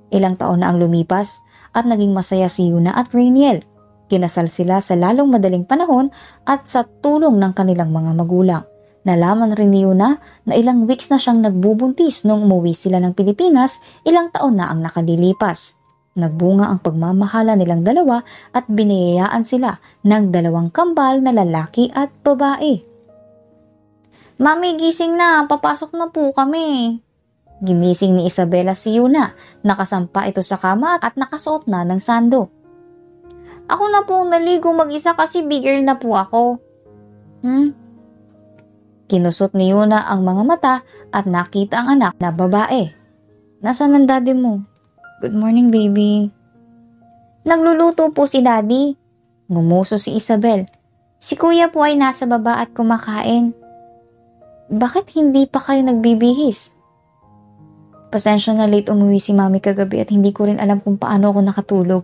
Ilang taon na ang lumipas at naging masaya si Yuna at Rainiel. Kinasal sila sa lalong madaling panahon at sa tulong ng kanilang mga magulang. Nalaman rin ni Yuna na ilang weeks na siyang nagbubuntis nung umuwi sila ng Pilipinas, ilang taon na ang nakalilipas. Nagbunga ang pagmamahala nilang dalawa at biniyayaan sila ng 2 kambal na lalaki at babae. Mami, gising na. Papasok na po kami. Ginising ni Isabela si Yuna. Nakasampa ito sa kama at nakasuot na ng sando. Ako na po naligo mag-isa kasi big girl na po ako. Kinusot ni Yuna ang mga mata at nakita ang anak na babae. Nasaan ang daddy mo? Good morning, baby. Nagluluto po si daddy. Ngumuso si Isabel. Si kuya po ay nasa baba at kumakain. Bakit hindi pa kayo nagbibihis? Pasensya na late umuwi si mami kagabi at hindi ko rin alam kung paano ako nakatulog.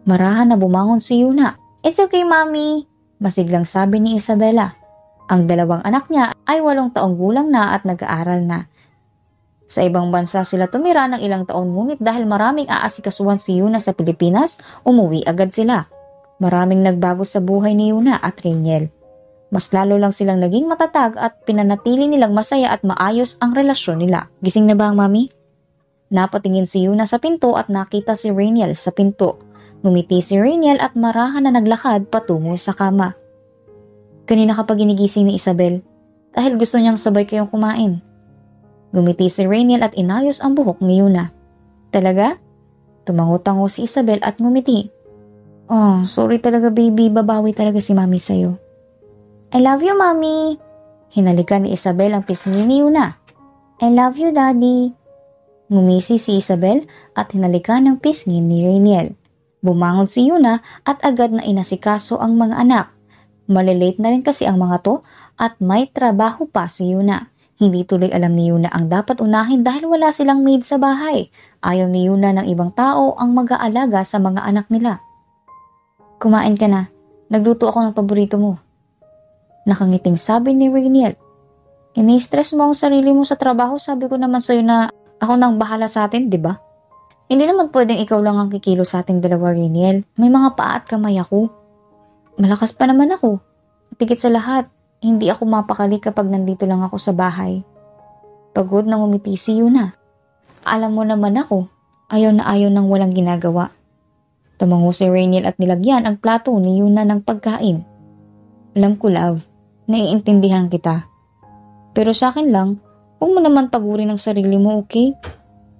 Marahan na bumangon si Yuna. It's okay, mami. Masiglang sabi ni Isabela. Ang 2 anak niya ay 8 taong gulang na at nag-aaral na. Sa ibang bansa sila tumira ng ilang taon ngunit dahil maraming aasikasuhan si Yuna sa Pilipinas, umuwi agad sila. Maraming nagbago sa buhay ni Yuna at Rainiel. Mas lalo lang silang naging matatag at pinanatili nilang masaya at maayos ang relasyon nila. Gising na ba ang mami? Napatingin si Yuna sa pinto at nakita si Rainiel sa pinto. Ngumiti si Rainiel at marahan na naglakad patungo sa kama. Kanina kapag ginigising ni Isabel, dahil gusto niyang sabay kayong kumain. Ngumiti si Rainiel at inayos ang buhok ni Yuna. Talaga? Tumango-tango si Isabel at ngumiti. Oh, sorry talaga baby, babawi talaga si mami sa'yo. I love you, mami. Hinalikan ni Isabel ang pisngi ni Yuna. I love you, daddy. Ngumisi si Isabel at hinalikan ang pisngi ni Rainiel. Bumangon si Yuna at agad na inasikaso ang mga anak. Malilate na rin kasi ang mga to at may trabaho pa si Yuna. Hindi tuloy alam ni Yuna ang dapat unahin dahil wala silang maid sa bahay. Ayaw ni Yuna ng ibang tao ang mag-aalaga sa mga anak nila. Kumain ka na. Nagluto ako ng paborito mo. Nakangiting sabi ni Rainiel. Ini-stress mo ang sarili mo sa trabaho. Sabi ko naman sa'yo na ako nang bahala sa atin, di ba? Hindi naman pwedeng ikaw lang ang kikilo sa ating 2, Rainiel. May mga paa at kamay ako. Malakas pa naman ako. At higit sa lahat, hindi ako mapakali kapag nandito lang ako sa bahay. Pagod na ngumiti si Yuna. Alam mo naman ako, ayaw na ayaw nang walang ginagawa. Tumango si Rainiel at nilagyan ang plato ni Yuna ng pagkain. Alam ko, love, naiintindihan kita. Pero sa akin lang, huwag mo naman pagurin ang sarili mo, okay?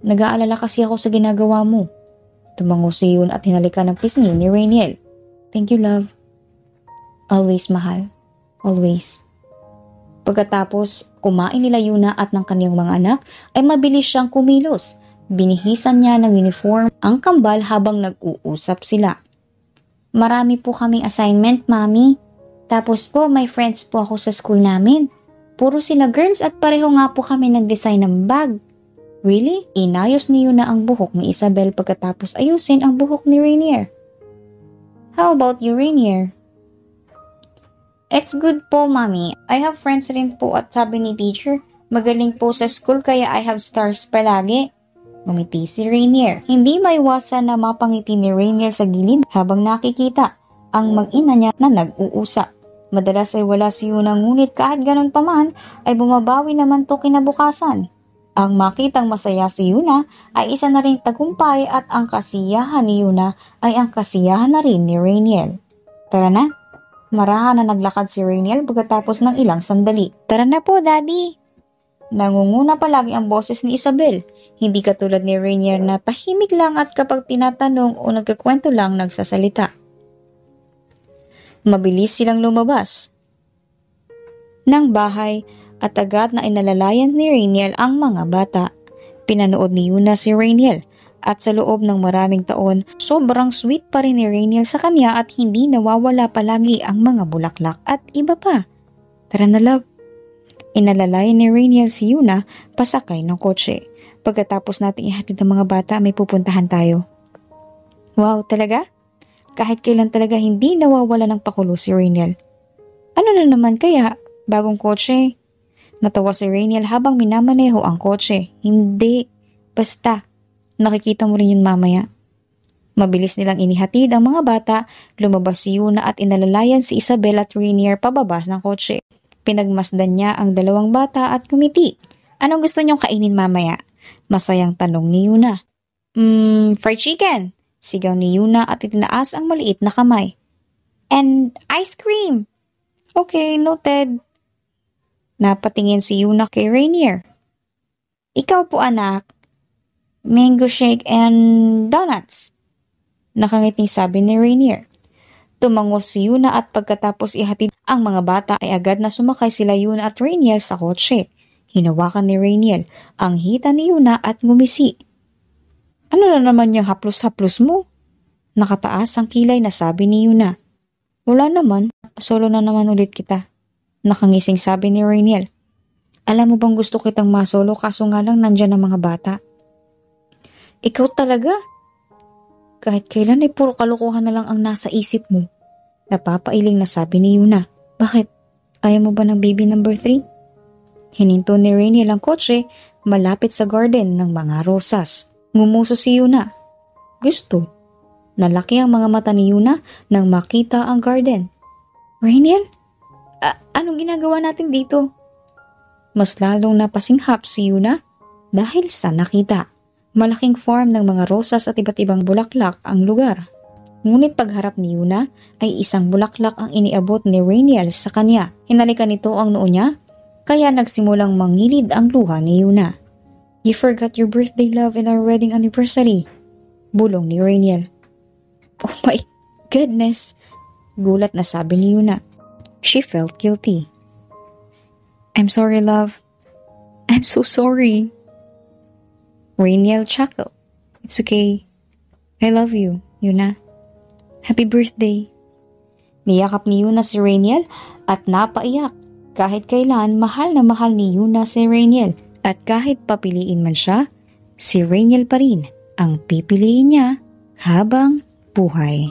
Nag-aalala kasi ako sa ginagawa mo. Tumango si Yuna at hinalikan ng pisngi ni Rainiel. Thank you, love. Always, mahal. Always. Pagkatapos kumain nila Yuna at ng kaniyang mga anak, ay mabilis siyang kumilos. Binihisan niya ng uniform ang kambal habang nag-uusap sila. Marami po kaming assignment, mami. Tapos po, may friends po ako sa school namin. Puro sila girls at pareho nga po kami nag-design ng bag. Really? Inayos ni Yuna ang buhok ni Isabel pagkatapos ayusin ang buhok ni Rainier. How about you, Rainier? It's good po, mami. I have friends rin po at sabi ni teacher, magaling po sa school kaya I have stars palagi. Ngumiti si Rainier. Hindi maiwasan na mapangiti ni Rainier sa gilid habang nakikita ang mag-ina niya na nag-uusap. Madalas ay wala si Yuna ngunit kahit ganun pa man ay bumabawi naman to kinabukasan. Ang makitang masaya si Yuna ay isa na ring tagumpay at ang kasiyahan ni Yuna ay ang kasiyahan na rin ni Rainier. Tara na. Marahan na naglakad si Rainiel pagkatapos ng ilang sandali. Tara na po, Daddy! Nangunguna palagi ang boses ni Isabel. Hindi katulad ni Rainier na tahimik lang at kapag tinatanong o nagkakwento lang nagsasalita. Mabilis silang lumabas ng bahay at agad na inalalayan ni Rainiel ang mga bata. Pinanood ni Yuna si Rainiel at sa loob ng maraming taon, sobrang sweet pa rin ni Rainiel sa kanya at hindi nawawala palagi ang mga bulaklak at iba pa. Tara na love. Inalalayan ni Rainiel si Yuna pasakay ng kotse. Pagkatapos nating ihatid ang mga bata, may pupuntahan tayo. Wow, talaga? Kahit kailan talaga hindi nawawala ng pakulo si Rainiel. Ano na naman kaya? Bagong kotse? Natawa si Rainiel habang minamaneho ang kotse. Hindi. Basta. Nakikita mo rin yun mamaya. Mabilis nilang inihatid ang mga bata, lumabas si Yuna at inalalayan si Isabel at Rainier pababa ng kotse. Pinagmasdan niya ang dalawang bata at kumiti. Anong gusto niyong kainin mamaya? Masayang tanong ni Yuna. Fried chicken. Sigaw ni Yuna at itinaas ang maliit na kamay. And ice cream. Okay, noted. Napatingin si Yuna kay Rainier. Ikaw po anak. Mango shake and donuts. Nakangiting sabi ni Rainier. Tumangos si Yuna at pagkatapos ihatid ang mga bata ay agad na sumakay sila Yuna at Rainier sa kotse. Hinawakan ni Rainier ang hita ni Yuna at ngumisi. Ano na naman yung haplos-haplos mo? Nakataas ang kilay na sabi ni Yuna. Wala naman, solo na naman ulit kita. Nakangising sabi ni Rainier. Alam mo bang gusto kitang masolo kaso nga lang nandyan ang mga bata? Ikaw talaga? Kahit kailan ay puro kalokohan na lang ang nasa isip mo. Napapailing na sabi ni Yuna. Bakit? Ayaw mo ba ng baby number 3? Hininto ni Rainier ang kotse malapit sa garden ng mga rosas. Ngumuso si Yuna. Gusto. Nalaki ang mga mata ni Yuna nang makita ang garden. Rainier? Anong ginagawa natin dito? Mas lalong napasinghap si Yuna dahil sa nakita. Malaking farm ng mga rosas at iba't ibang bulaklak ang lugar. Ngunit pagharap ni Yuna ay isang bulaklak ang iniabot ni Rainier sa kanya. Hinalikan nito ang noo niya, kaya nagsimulang mangilid ang luha ni Yuna. You forgot your birthday love and our wedding anniversary. Bulong ni Rainier. Oh my goodness! Gulat na sabi ni Yuna. She felt guilty. I'm sorry love. I'm so sorry. Rainier chuckled. It's okay. I love you, Yuna. Happy birthday. Niyakap ni Yuna si Rainier at napaiyak. Kahit kailan, mahal na mahal ni Yuna si Rainier. At kahit papiliin man siya, si Rainier pa rin ang pipiliin niya habang buhay.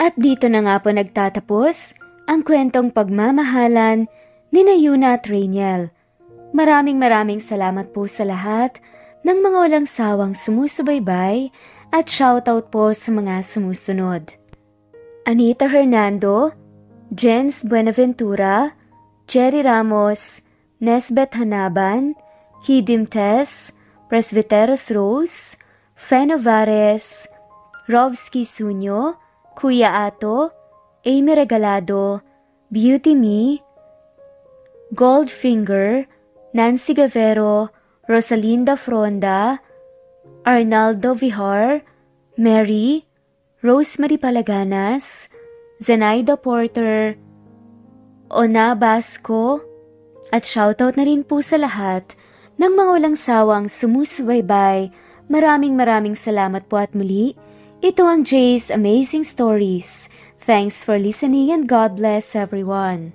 At dito na nga po nagtatapos ang kwentong pagmamahalan ni Yuna at Rainier. Maraming salamat po sa lahat ng mga walang sawang sumusubaybay at shoutout po sa mga sumusunod. Anita Hernando, Jens Buenaventura, Jerry Ramos, Nesbeth Hanaban, Hidim Tess, Presbyteros Rose, Fena Vares, Rovsky Sunyo, Kuya Ato, Amy Regalado, Beauty Me, Goldfinger, Nancy Gavero, Rosalinda Fronda, Arnaldo Vihar, Mary, Rosemary Palaganas, Zenaida Porter, Ona Basco, at shoutout na rin po sa lahat ng mga walang sawang sumusubaybay. Maraming salamat po at muli. Ito ang Jay's Amazing Stories. Thanks for listening and God bless everyone.